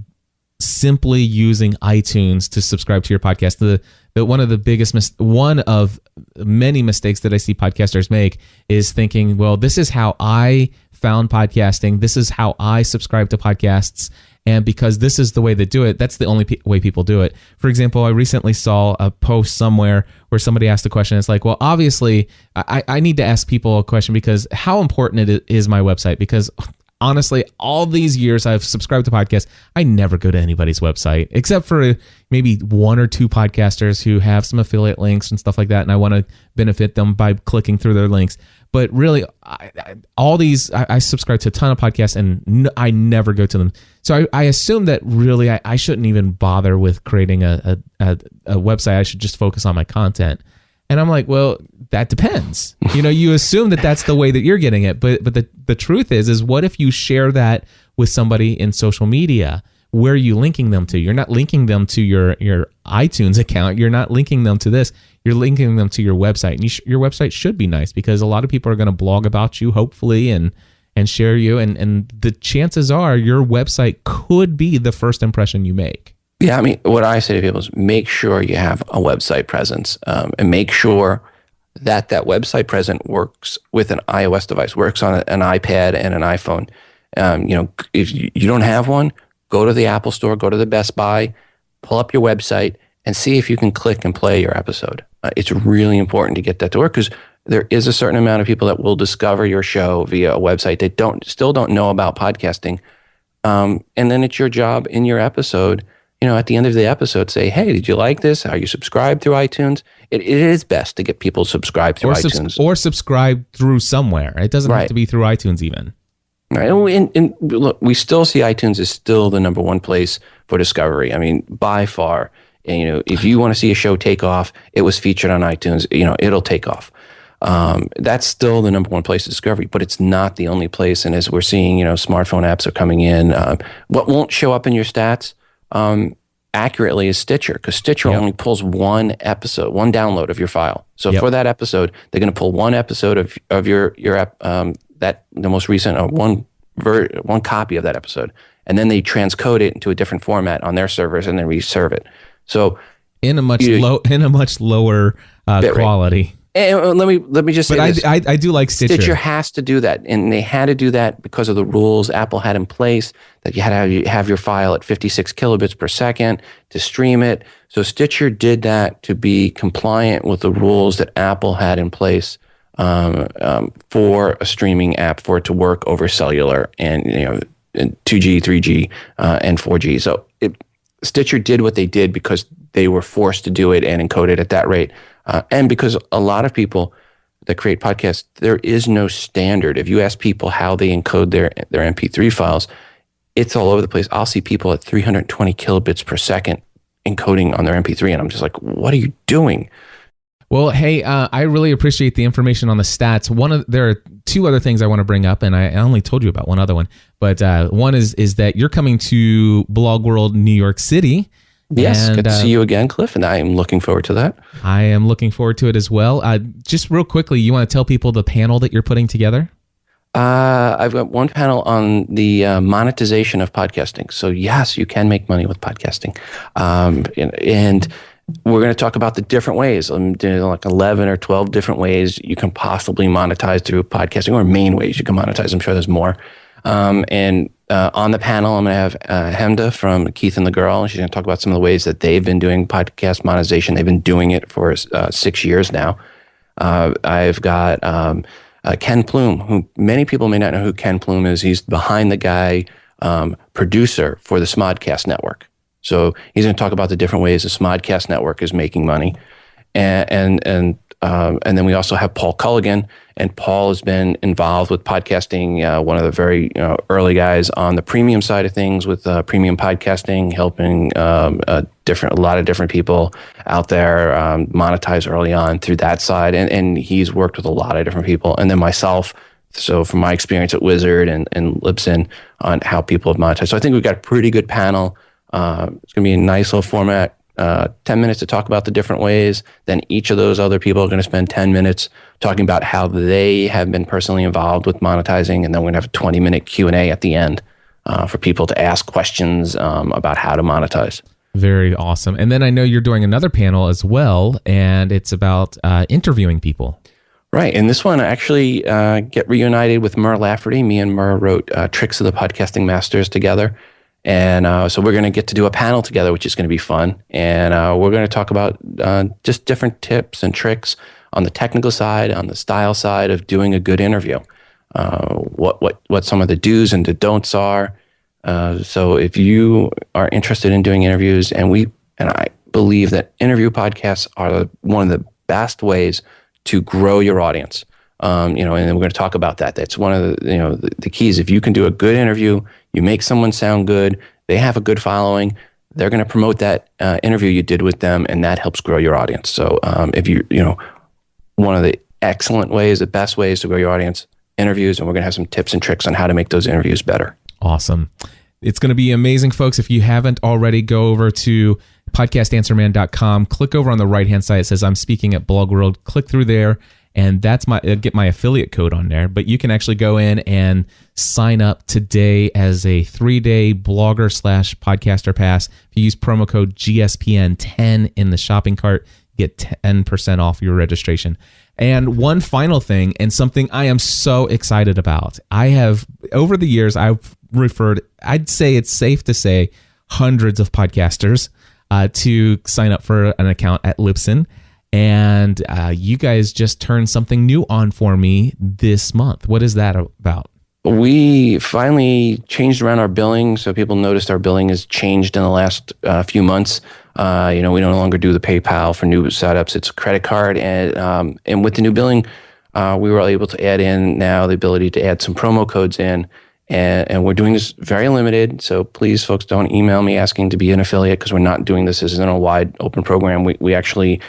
simply using iTunes to subscribe to your podcast. One of many mistakes that I see podcasters make is thinking, well, this is how I found podcasting. This is how I subscribe to podcasts. And because this is the way they do it, that's the only way people do it. For example, I recently saw a post somewhere where somebody asked a question. It's like, well, obviously, I need to ask people a question because how important it is my website? Because honestly, all these years I've subscribed to podcasts, I never go to anybody's website except for maybe one or two podcasters who have some affiliate links and stuff like that, and I want to benefit them by clicking through their links. But really, I subscribe to a ton of podcasts, and I never go to them. So I assume that really I shouldn't even bother with creating a website. I should just focus on my content. And I'm like, well, that depends. You assume that that's the way that you're getting it. But the truth is what if you share that with somebody in social media? Where are you linking them to? You're not linking them to your iTunes account. You're not linking them to this. You're linking them to your website. And your website should be nice because a lot of people are going to blog about you, hopefully, and share you. And the chances are your website could be the first impression you make. Yeah, I mean, what I say to people is make sure you have a website presence and make sure that website presence works with an iOS device, works on an iPad and an iPhone. If you don't have one, go to the Apple Store, go to the Best Buy, pull up your website, and see if you can click and play your episode. It's really important to get that to work because there is a certain amount of people that will discover your show via a website that still don't know about podcasting. And then it's your job in your episode, at the end of the episode, say, hey, did you like this? Are you subscribed through iTunes? It is best to get people subscribed through iTunes. Or subscribe through somewhere. It doesn't have to be through iTunes even. Right. And look, we still see iTunes is still the number one place for discovery. I mean, by far. And, if you want to see a show take off, it was featured on iTunes, it'll take off. That's still the number one place to discovery, but it's not the only place. And as we're seeing, smartphone apps are coming in. What won't show up in your stats accurately is Stitcher, because Stitcher only pulls one episode, one download of your file. So for that episode, they're going to pull one episode of your app, the most recent, one copy of that episode, and then they transcode it into a different format on their servers and then reserve it. So in a much lower quality. And let me just say this. I do like Stitcher. Stitcher has to do that, and they had to do that because of the rules Apple had in place that you had to have your file at 56 kilobits per second to stream it. So Stitcher did that to be compliant with the rules that Apple had in place for a streaming app, for it to work over cellular and 2G, 3G, and 4G. So Stitcher did what they did because they were forced to do it and encode it at that rate. And because a lot of people that create podcasts, there is no standard. If you ask people how they encode their MP3 files, it's all over the place. I'll see people at 320 kilobits per second encoding on their MP3, and I'm just like, what are you doing? Well, hey, I really appreciate the information on the stats. There are two other things I want to bring up, and I only told you about one other one. But one is that you're coming to Blog World New York City. Yes, and, good to see you again, Cliff, and I am looking forward to that. I am looking forward to it as well. Just real quickly, you want to tell people the panel that you're putting together? I've got one panel on the monetization of podcasting. So yes, you can make money with podcasting. And we're going to talk about the different ways. I'm doing like 11 or 12 different ways you can possibly monetize through podcasting, or main ways you can monetize. I'm sure there's more. And on the panel, I'm going to have Hemda from Keith and the Girl. She's going to talk about some of the ways that they've been doing podcast monetization. They've been doing it for 6 years now. I've got Ken Plume, who many people may not know who Ken Plume is. He's behind the guy producer for the Smodcast Network. So he's going to talk about the different ways the Smodcast Network is making money. And then we also have Paul Culligan, and Paul has been involved with podcasting, one of the very early guys on the premium side of things with premium podcasting, helping a lot of different people out there monetize early on through that side. And he's worked with a lot of different people. And then myself, so from my experience at Wizard and Libsyn on how people have monetized. So I think we've got a pretty good panel. It's going to be a nice little format. 10 minutes to talk about the different ways. Then each of those other people are going to spend 10 minutes talking about how they have been personally involved with monetizing. And then we're going to have a 20-minute Q&A at the end for people to ask questions about how to monetize. Very awesome. And then I know you're doing another panel as well, and it's about interviewing people. Right. And this one, I actually get reunited with Mur Lafferty. Me and Mur wrote Tricks of the Podcasting Masters together. And so we're going to get to do a panel together, which is going to be fun. And we're going to talk about just different tips and tricks on the technical side, on the style side of doing a good interview. What some of the do's and the don'ts are. So if you are interested in doing interviews, and I believe that interview podcasts are one of the best ways to grow your audience. And then we're going to talk about that. That's one of the keys. If you can do a good interview, you make someone sound good, they have a good following, they're going to promote that interview you did with them, and that helps grow your audience. So if one of the excellent ways, the best ways to grow your audience, interviews, and we're going to have some tips and tricks on how to make those interviews better. Awesome. It's going to be amazing, folks. If you haven't already, go over to podcastanswerman.com, click over on the right-hand side. It says, I'm speaking at Blog World. Click through there. And that's get my affiliate code on there. But you can actually go in and sign up today as a 3-day blogger/podcaster pass. If you use promo code GSPN10 in the shopping cart, you get 10% off your registration. And one final thing, and something I am so excited about. I have, over the years, I've referred, I'd say it's safe to say, hundreds of podcasters to sign up for an account at Libsyn. And you guys just turned something new on for me this month. What is that about? We finally changed around our billing, so people noticed our billing has changed in the last few months. We no longer do the PayPal for new setups; it's a credit card, and with the new billing, we were able to add in now the ability to add some promo codes in, and we're doing this very limited. So please, folks, don't email me asking to be an affiliate, because we're not doing this. This isn't a wide open program. We actually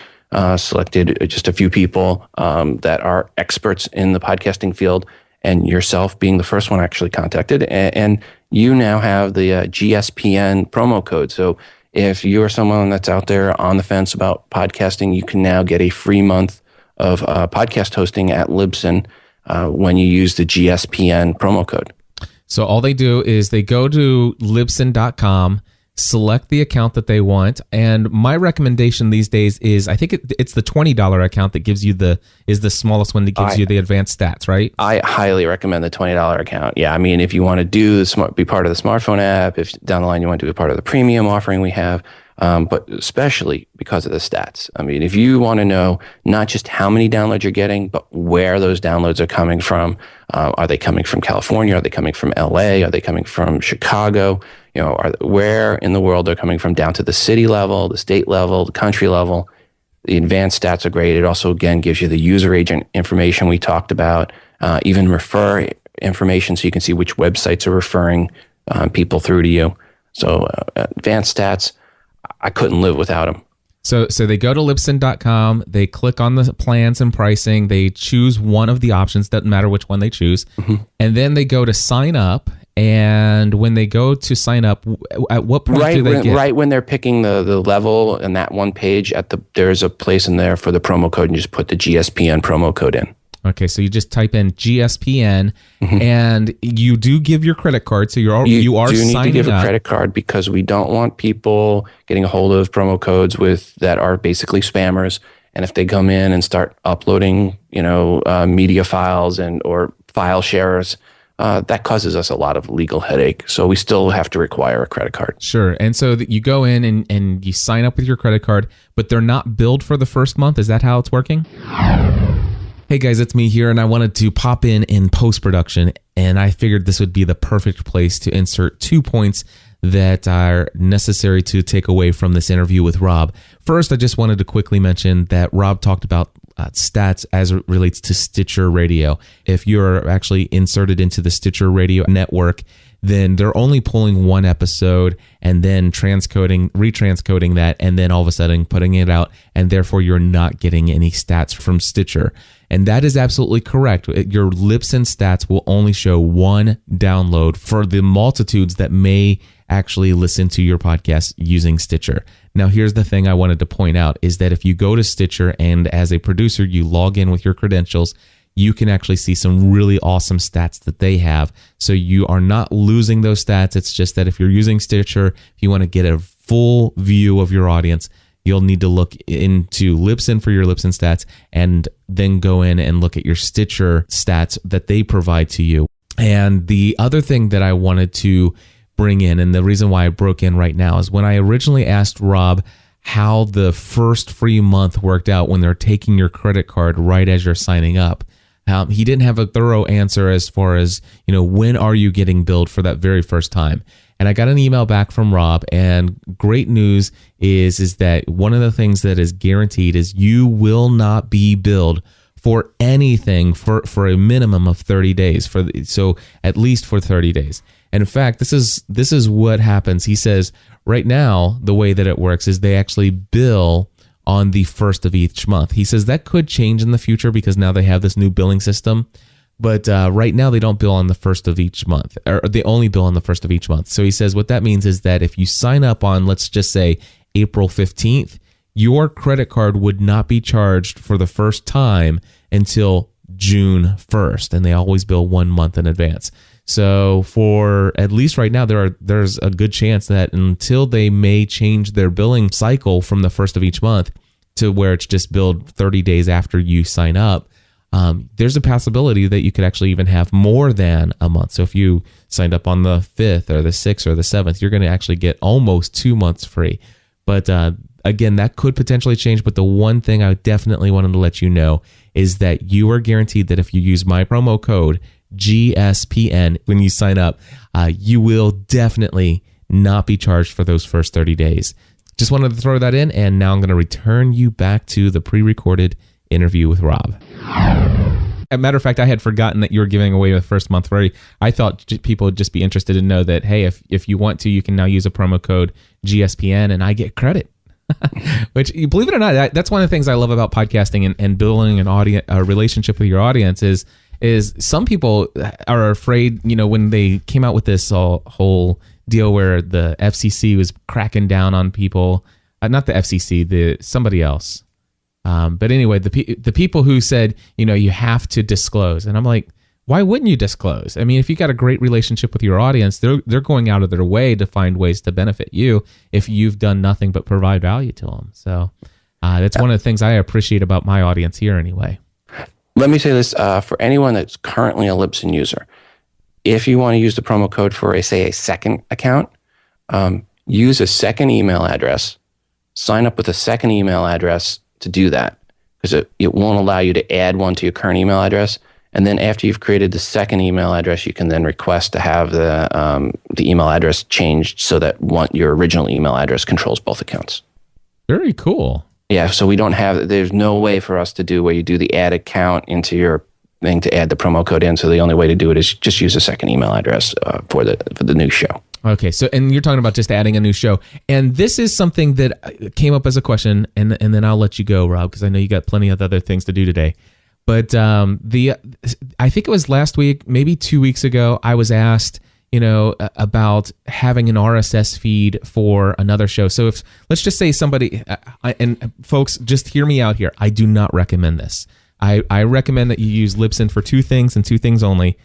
selected just a few people that are experts in the podcasting field, and yourself being the first one actually contacted. And you now have the GSPN promo code. So if you are someone that's out there on the fence about podcasting, you can now get a free month of podcast hosting at Libsyn when you use the GSPN promo code. So all they do is they go to Libsyn.com, select the account that they want, and my recommendation these days is, I think it's the $20 account that gives you is the smallest one that gives you the advanced stats, right? I highly recommend the $20 account. Yeah, I mean, if you want to be part of the smartphone app, if down the line you want to be part of the premium offering we have, but especially because of the stats. I mean, if you want to know not just how many downloads you're getting, but where those downloads are coming from. Are they coming from California? Are they coming from LA? Are they coming from Chicago? Where in the world they're coming from, down to the city level, the state level, the country level. The advanced stats are great. It also, again, gives you the user agent information we talked about, even refer information so you can see which websites are referring people through to you. So advanced stats, I couldn't live without them. So they go to Libsyn.com, they click on the plans and pricing, they choose one of the options, doesn't matter which one they choose, and then they go to sign up. And when they go to sign up, at what point do they get? Right when they're picking the level in that one page, there's a place in there for the promo code, and you just put the GSPN promo code in. Okay, so you just type in GSPN, and you do give your credit card. So you are do need signing to give up. a credit card because we don't want people getting a hold of promo codes that are basically spammers. And if they come in and start uploading, media files or file sharers, that causes us a lot of legal headache. So we still have to require a credit card. Sure. And so you go in and you sign up with your credit card, but they're not billed for the first month. Is that how it's working? Hey guys, it's me here, and I wanted to pop in post-production, and I figured this would be the perfect place to insert 2 points that are necessary to take away from this interview with Rob. First, I just wanted to quickly mention that Rob talked about stats as it relates to Stitcher Radio. If you're actually inserted into the Stitcher Radio network, then they're only pulling one episode and then retranscoding that, and then all of a sudden putting it out, and therefore you're not getting any stats from Stitcher. And that is absolutely correct. Your Libsyn stats will only show one download for the multitudes that may actually listen to your podcast using Stitcher. Now, here's the thing I wanted to point out is that if you go to Stitcher and as a producer, you log in with your credentials, you can actually see some really awesome stats that they have. So you are not losing those stats. It's just that if you're using Stitcher, if you want to get a full view of your audience, you'll need to look into Libsyn for your Libsyn stats and then go in and look at your Stitcher stats that they provide to you. And the other thing that I wanted to bring in, and the reason why I broke in right now, is when I originally asked Rob how the first free month worked out when they're taking your credit card right as you're signing up. He didn't have a thorough answer as far as, when are you getting billed for that very first time? And I got an email back from Rob, and great news is that one of the things that is guaranteed is you will not be billed for anything for a minimum of 30 days. So at least for 30 days. And in fact, this is what happens. He says right now, the way that it works is they actually bill on the first of each month. He says that could change in the future because now they have this new billing system. But right now they don't bill on the first of each month, or they only bill on the first of each month. So he says what that means is that if you sign up on, let's just say, April 15th, your credit card would not be charged for the first time until June 1st. And they always bill 1 month in advance. So for at least right now, there's a good chance that until they may change their billing cycle from the first of each month to where it's just billed 30 days after you sign up, there's a possibility that you could actually even have more than a month. So if you signed up on the 5th or the 6th or the 7th, you're going to actually get almost 2 months free. But again, that could potentially change. But the one thing I definitely wanted to let you know is that you are guaranteed that if you use my promo code GSPN when you sign up, you will definitely not be charged for those first 30 days. Just wanted to throw that in, and now I'm going to return you back to the pre-recorded interview with Rob. As a matter of fact, I had forgotten that you were giving away the first month free. I thought people would just be interested to know that, hey, if you want to, you can now use a promo code GSPN and I get credit. Which, believe it or not, that's one of the things I love about podcasting and building a relationship with your audience is some people are afraid, when they came out with this whole deal where the FCC was cracking down on people, not the FCC, somebody else. But anyway, the people who said, you have to disclose. And I'm like, why wouldn't you disclose? I mean, if you got a great relationship with your audience, they're going out of their way to find ways to benefit you if you've done nothing but provide value to them. So that's one of the things I appreciate about my audience here anyway. Let me say this, for anyone that's currently a Libsyn user, if you want to use the promo code for, say, a second account, use a second email address, sign up with a second email address to do that, because it won't allow you to add one to your current email address. And then after you've created the second email address, you can then request to have the email address changed so that your original email address controls both accounts. Very cool. Yeah, so there's no way for us to do where you do the add account into your thing to add the promo code in. So the only way to do it is just use a second email address for the new show. Okay, so and you're talking about just adding a new show, and this is something that came up as a question, and then I'll let you go, Rob, because I know you got plenty of other things to do today. But I think it was last week, maybe 2 weeks ago, I was asked, about having an RSS feed for another show. So if let's just say somebody, and folks, just hear me out here, I do not recommend this. I recommend that you use Libsyn for two things and two things only: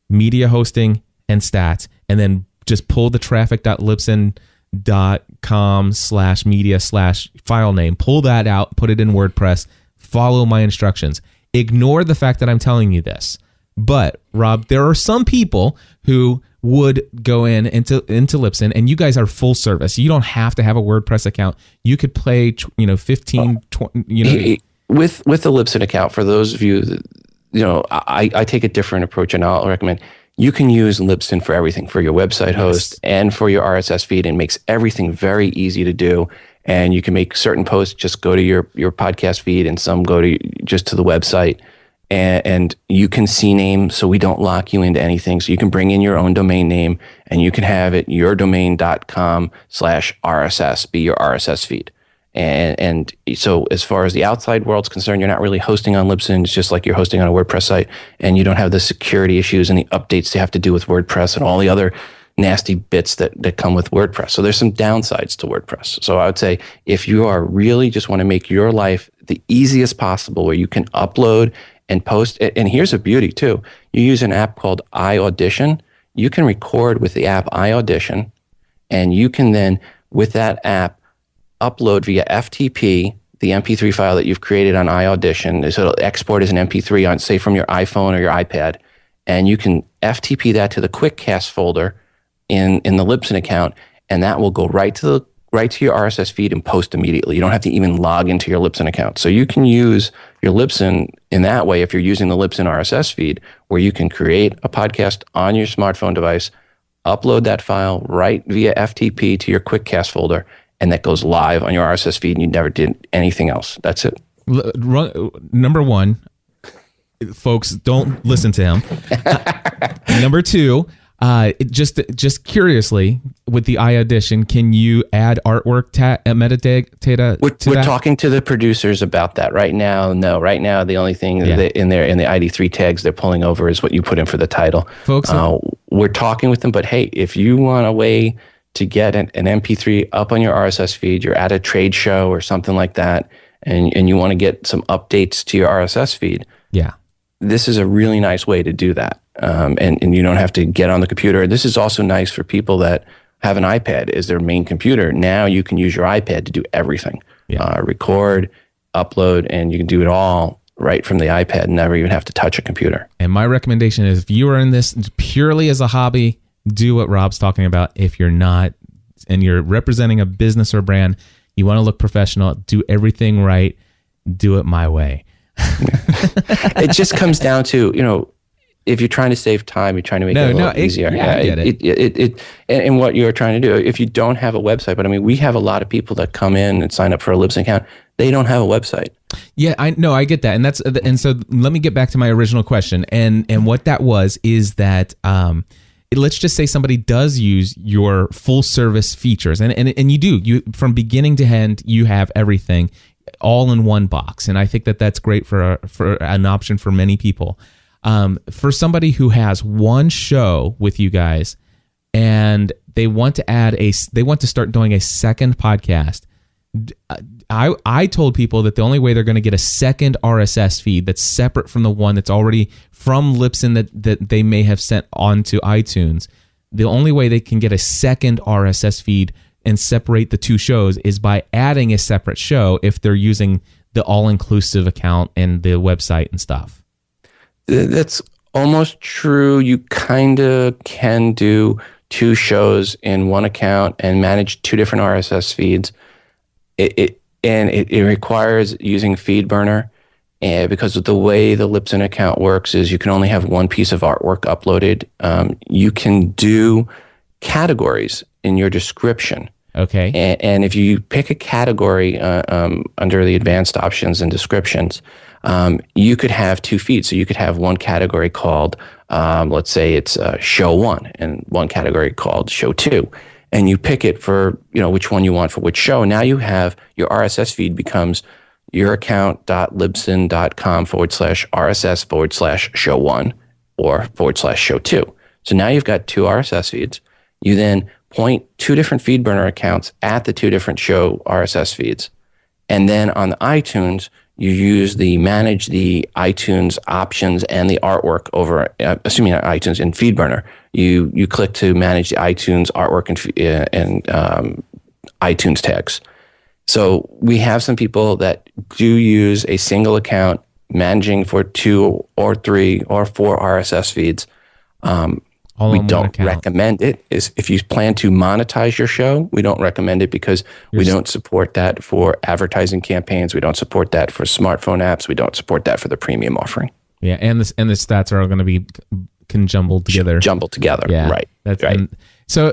media hosting and stats, and then just pull the traffic.libsyn.com/media/file name, pull that out, put it in WordPress, follow my instructions. Ignore the fact that I'm telling you this. But Rob, there are some people who would go into Libsyn, and you guys are full service. You don't have to have a WordPress account. You could play 15, 20, with the Libsyn account. For those of you that, I take a different approach, and I'll recommend you can use Libsyn for everything, for your website host and for your RSS feed. It makes everything very easy to do. And you can make certain posts just go to your podcast feed, and some go to just to the website. And you can CNAME, so we don't lock you into anything. So you can bring in your own domain name, and you can have it yourdomain.com/RSS be your RSS feed. And so as far as the outside world's concerned, you're not really hosting on Libsyn. It's just like you're hosting on a WordPress site, and you don't have the security issues and the updates you have to do with WordPress and all the other nasty bits that come with WordPress. So there's some downsides to WordPress. So I would say if you are really just want to make your life the easiest possible, where you can upload and post, and here's a beauty too. You use an app called iAudition. You can record with the app iAudition, and you can then, with that app, upload via FTP the MP3 file that you've created on iAudition. So it'll export as an MP3 on, say, from your iPhone or your iPad, and you can FTP that to the QuickCast folder in the Libsyn account, and that will go right to your RSS feed and post immediately. You don't have to even log into your Libsyn account. So you can use your Libsyn in that way if you're using the Libsyn RSS feed, where you can create a podcast on your smartphone device, upload that file right via FTP to your QuickCast folder, and that goes live on your RSS feed, and you never did anything else. That's it. Number one, folks, don't listen to him. Number two, just curiously, with the iAudition, can you add artwork metadata? We're talking to the producers about that right now. No, right now the only thing in the ID3 tags they're pulling over is what you put in for the title. Folks, we're talking with them, but hey, if you want a way to get an MP3 up on your RSS feed, you're at a trade show or something like that, and you want to get some updates to your RSS feed, this is a really nice way to do that. And you don't have to get on the computer. This is also nice for people that have an iPad as their main computer. Now you can use your iPad to do everything. Record, upload, and you can do it all right from the iPad and never even have to touch a computer. And my recommendation is, if you are in this purely as a hobby, do what Rob's talking about. If you're not, and you're representing a business or brand, you want to look professional, do everything right, do it my way. It just comes down to, if you're trying to save time, you're trying to make it a little easier. I get it. And what you're trying to do, if you don't have a website, but we have a lot of people that come in and sign up for a Libsyn account, they don't have a website. Yeah, I get that. And so let me get back to my original question. And what that is that, let's just say somebody does use your full service features, and you from beginning to end, you have everything all in one box. And I think that's great for an option for many people. For somebody who has one show with you guys and they want to start doing a second podcast, I told people that the only way they're going to get a second RSS feed that's separate from the one that's already from Libsyn that they may have sent onto iTunes, the only way they can get a second RSS feed and separate the two shows is by adding a separate show if they're using the all-inclusive account and the website and stuff. That's almost true. You kind of can do two shows in one account and manage two different RSS feeds. It requires using FeedBurner, and because of the way the Libsyn account works is you can only have one piece of artwork uploaded. You can do categories in your description. Okay. And if you pick a category under the advanced options and descriptions, you could have 2 feeds. So you could have one category called, let's say it's show 1, and one category called show 2. And you pick it for, which one you want for which show. Now you have your RSS feed becomes youraccount.libsyn.com/RSS/show 1 or /show 2. So now you've got 2 RSS feeds. You then point 2 different FeedBurner accounts at the 2 different show RSS feeds. And then on the iTunes, you manage the iTunes options and the artwork over, assuming on iTunes in FeedBurner, you click to manage the iTunes artwork and iTunes tags. So we have some people that do use a single account managing for 2 or 3 or 4 RSS feeds. We don't recommend it. If you plan to monetize your show, we don't recommend it because we don't support that for advertising campaigns. We don't support that for smartphone apps. We don't support that for the premium offering. Yeah, and the stats are going to be jumbled together. Yeah, right. That's right. So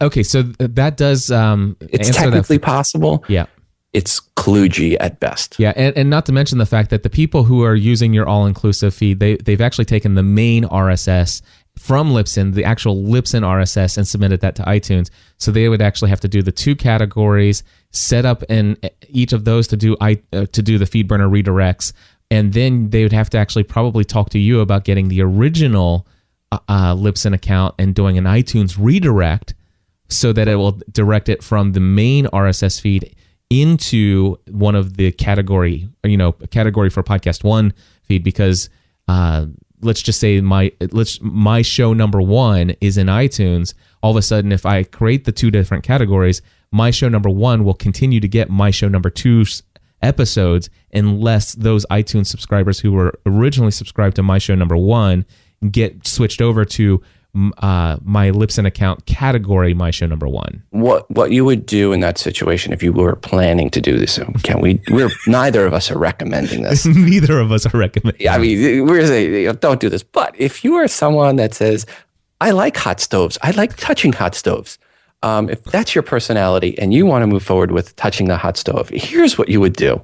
okay, so that does it's technically possible. Yeah. It's kludgy at best. Yeah, and not to mention the fact that the people who are using your all-inclusive feed, they've actually taken the main RSS from Libsyn, the actual Libsyn RSS, and submitted that to iTunes. So they would actually have to do the 2 categories, set up in each of those to do the FeedBurner redirects, and then they would have to actually probably talk to you about getting the original Libsyn account and doing an iTunes redirect so that it will direct it from the main RSS feed into one of the category for podcast 1 feed, because let's just say my show number 1 is in iTunes. All of a sudden, if I create the 2 different categories, my show number 1 will continue to get my show number 2's episodes unless those iTunes subscribers who were originally subscribed to my show number 1 get switched over to my Libsyn account category, my show number 1. What you would do in that situation if you were planning to do this? We're neither of us are recommending this. Neither of us are recommending. I mean, we're saying don't do this. But if you are someone that says, "I like hot stoves. I like touching hot stoves," if that's your personality and you want to move forward with touching the hot stove, here's what you would do.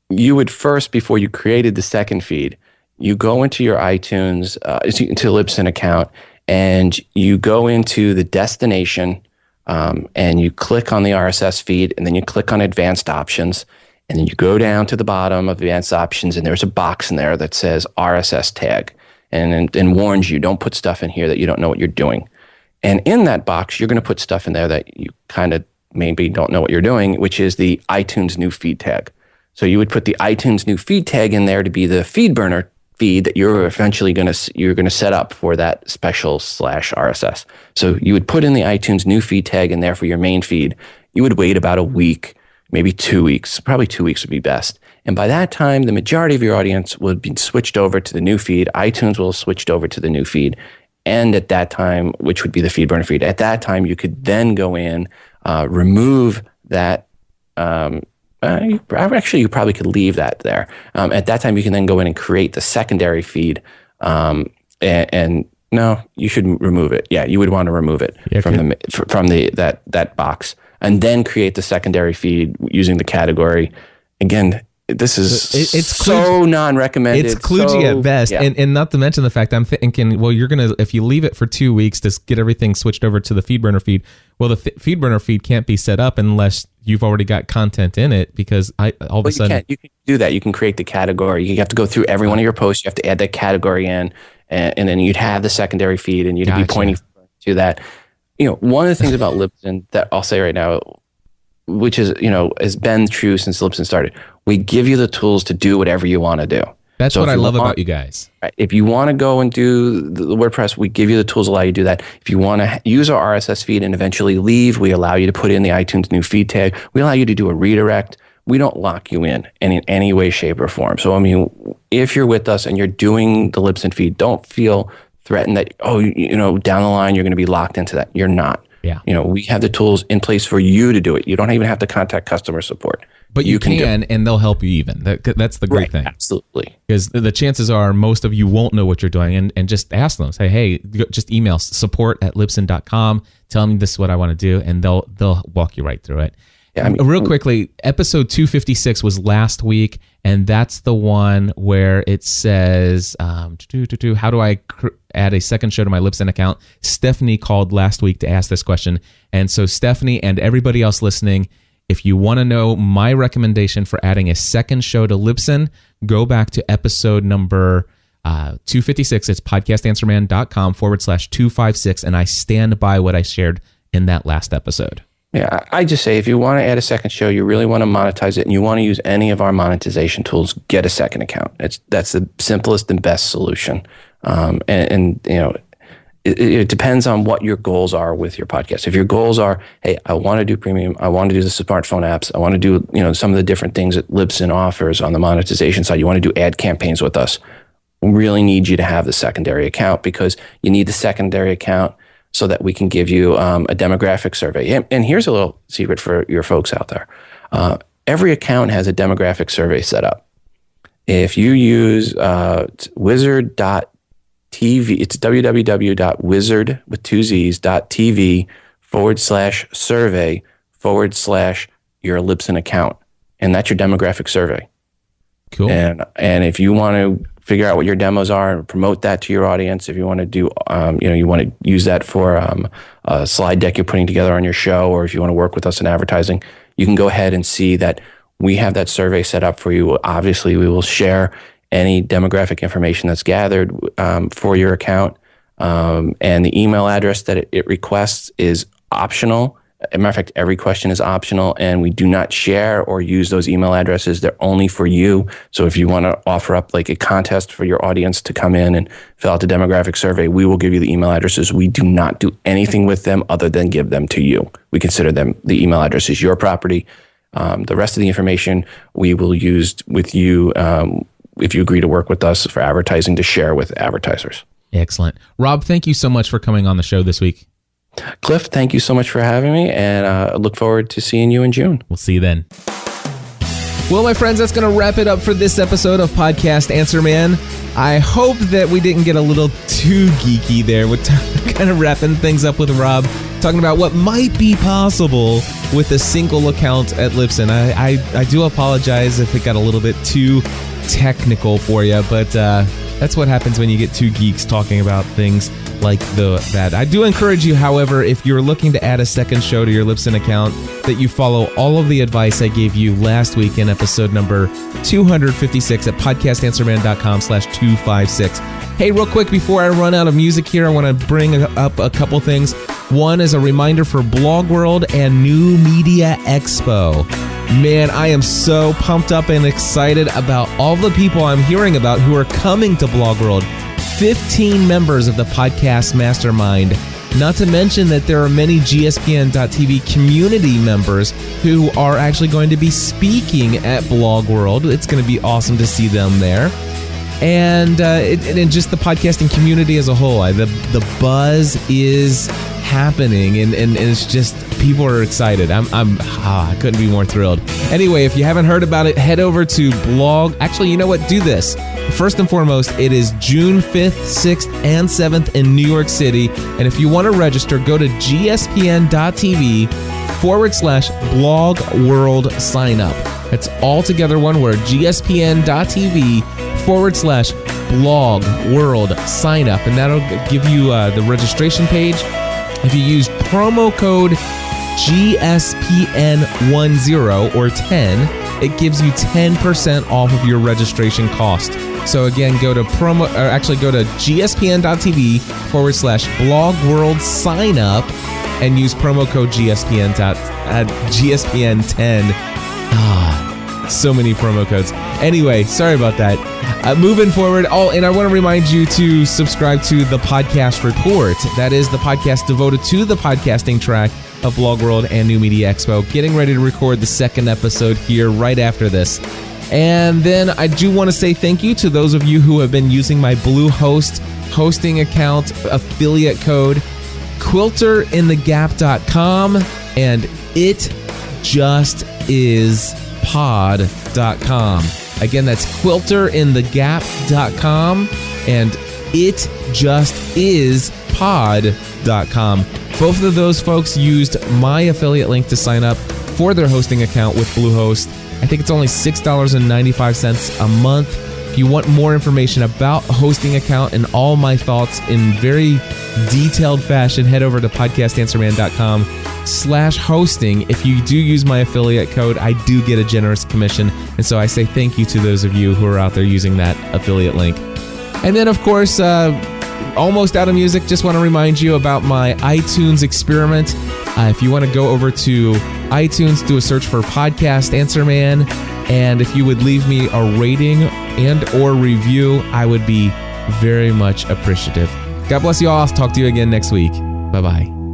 You would first, before you created the second feed, you go into your iTunes, into Libsyn account, and you go into the destination, and you click on the RSS feed, and then you click on advanced options, and then you go down to the bottom of advanced options, and there's a box in there that says RSS tag, and warns you, don't put stuff in here that you don't know what you're doing. And in that box, you're going to put stuff in there that you kind of maybe don't know what you're doing, which is the iTunes new feed tag. So you would put the iTunes new feed tag in there to be the FeedBurner feed that you're eventually going to set up for that special /RSS. So you would put in the iTunes new feed tag in there for your main feed. You would wait about a week, maybe 2 weeks. Probably 2 weeks would be best. And by that time, the majority of your audience would be switched over to the new feed. iTunes will have switched over to the new feed. And at that time, which would be the FeedBurner feed, at that time, you could then go in, remove that. You probably could leave that there. At that time, you can then go in and create the secondary feed. And no, you should remove it. Yeah, you would want to remove it from that box, and then create the secondary feed using the category. Again, this is it's so non-recommended. It's kludgy at best, and not to mention the fact I'm thinking, well, you're gonna, if you leave it for 2 weeks to get everything switched over to the FeedBurner feed, well, the FeedBurner feed can't be set up unless you've already got content in it, because all of a sudden you can do that. You can create the category. You have to go through every one of your posts. You have to add that category in, and then you'd have the secondary feed, and you'd be pointing to that. One of the things about Libsyn that I'll say right now, which is, has been true since Libsyn started, we give you the tools to do whatever you want to do. That's what I love about you guys. Right, if you want to go and do the WordPress, we give you the tools allow you to do that. If you want to use our RSS feed and eventually leave, we allow you to put in the iTunes new feed tag. We allow you to do a redirect. We don't lock you in any way, shape, or form. So, I mean, if you're with us and you're doing the Libsyn feed, don't feel threatened that, down the line you're going to be locked into that. You're not. Yeah. We have the tools in place for you to do it. You don't even have to contact customer support. But you can and they'll help you even. That's the great thing. Absolutely. Because the chances are most of you won't know what you're doing, and just ask them. Say, hey, just email support@libsyn.com. Tell them this is what I want to do, and they'll walk you right through it. Yeah, real quickly, episode 256 was last week, and that's the one where it says, how do I add a second show to my Libsyn account? Stephanie called last week to ask this question. And so Stephanie and everybody else listening, if you want to know my recommendation for adding a second show to Libsyn, go back to episode number 256. It's podcastanswerman.com/256, and I stand by what I shared in that last episode. Yeah, I just say if you want to add a second show, you really want to monetize it, and you want to use any of our monetization tools, get a second account. That's the simplest and best solution. And you know, it depends on what your goals are with your podcast. If your goals are, hey, I want to do premium, I want to do the smartphone apps, I want to do some of the different things that Libsyn offers on the monetization side. You want to do ad campaigns with us. We really need you to have the secondary account, because you need the secondary account so that we can give you a demographic survey. And here's a little secret for your folks out there. Every account has a demographic survey set up. If you use wizard.tv, it's www.wizard with 2 Z's.tv/survey/your Libsyn account. And that's your demographic survey. Cool. And if you want to figure out what your demos are and promote that to your audience, if you want to do, you want to use that for a slide deck you're putting together on your show, or if you want to work with us in advertising, you can go ahead and see that we have that survey set up for you. Obviously, we will share any demographic information that's gathered for your account. And the email address that it requests is optional. As a matter of fact, every question is optional, and we do not share or use those email addresses. They're only for you. So if you want to offer up like a contest for your audience to come in and fill out the demographic survey, we will give you the email addresses. We do not do anything with them other than give them to you. We consider them, the email address is your property. The rest of the information we will use with you if you agree to work with us for advertising, to share with advertisers. Excellent. Rob, thank you so much for coming on the show this week. Cliff, thank you so much for having me, and I look forward to seeing you in June. We'll see you then. Well, my friends, that's going to wrap it up for this episode of Podcast Answer Man. I hope that we didn't get a little too geeky there with kind of wrapping things up with Rob, talking about what might be possible with a single account at Libsyn. I do apologize if it got a little bit too technical for you, but that's what happens when you get two geeks talking about things like that. I do encourage you, however, if you're looking to add a second show to your Libsyn account, that you follow all of the advice I gave you last week in episode number 256 at podcastanswerman.com/256. Hey, real quick, before I run out of music here, I want to bring up a couple things. One is a reminder for Blog World and New Media Expo. Man, I am so pumped up and excited about all the people I'm hearing about who are coming to Blog World. 15 members of the podcast mastermind, not to mention that there are many GSPN.TV community members who are actually going to be speaking at Blog World. It's going to be awesome to see them there. And just the podcasting community as a whole. The buzz is happening, and it's just, people are excited. I couldn't be more thrilled. Anyway, if you haven't heard about it, head over to blog. Actually, you know what? Do this. First and foremost, it is June 5th, 6th, and 7th in New York City. And if you want to register, go to gspn.tv/blog world sign up. It's all together one word, gspn.tv/blog world sign up. And that'll give you the registration page. If you use promo code GSPN10 or 10, it gives you 10% off of your registration cost. So again, go to gspn.tv/blog world sign up and use promo code GSPN10. So many promo codes. Anyway, sorry about that. Moving forward, and I want to remind you to subscribe to the Podcast Report. That is the podcast devoted to the podcasting track of Blog World and New Media Expo. Getting ready to record the second episode here right after this. And then I do want to say thank you to those of you who have been using my Bluehost hosting account affiliate code quilterinthegap.com, and it just is quilterinthegap.com. Again, that's quilterinthegap.com and itjustisPod.com. Both of those folks used my affiliate link to sign up for their hosting account with Bluehost. I think it's only $6.95 a month. If you want more information about a hosting account and all my thoughts in very detailed fashion, head over to podcastanswerman.com/hosting. If you do use my affiliate code, I do get a generous commission. And so I say thank you to those of you who are out there using that affiliate link. And then, of course, almost out of music, just want to remind you about my iTunes experiment. If you want to go over to iTunes, do a search for Podcast Answer Man, and if you would leave me a rating and or review, I would be very much appreciative. God bless you all. I'll talk to you again next week. Bye-bye.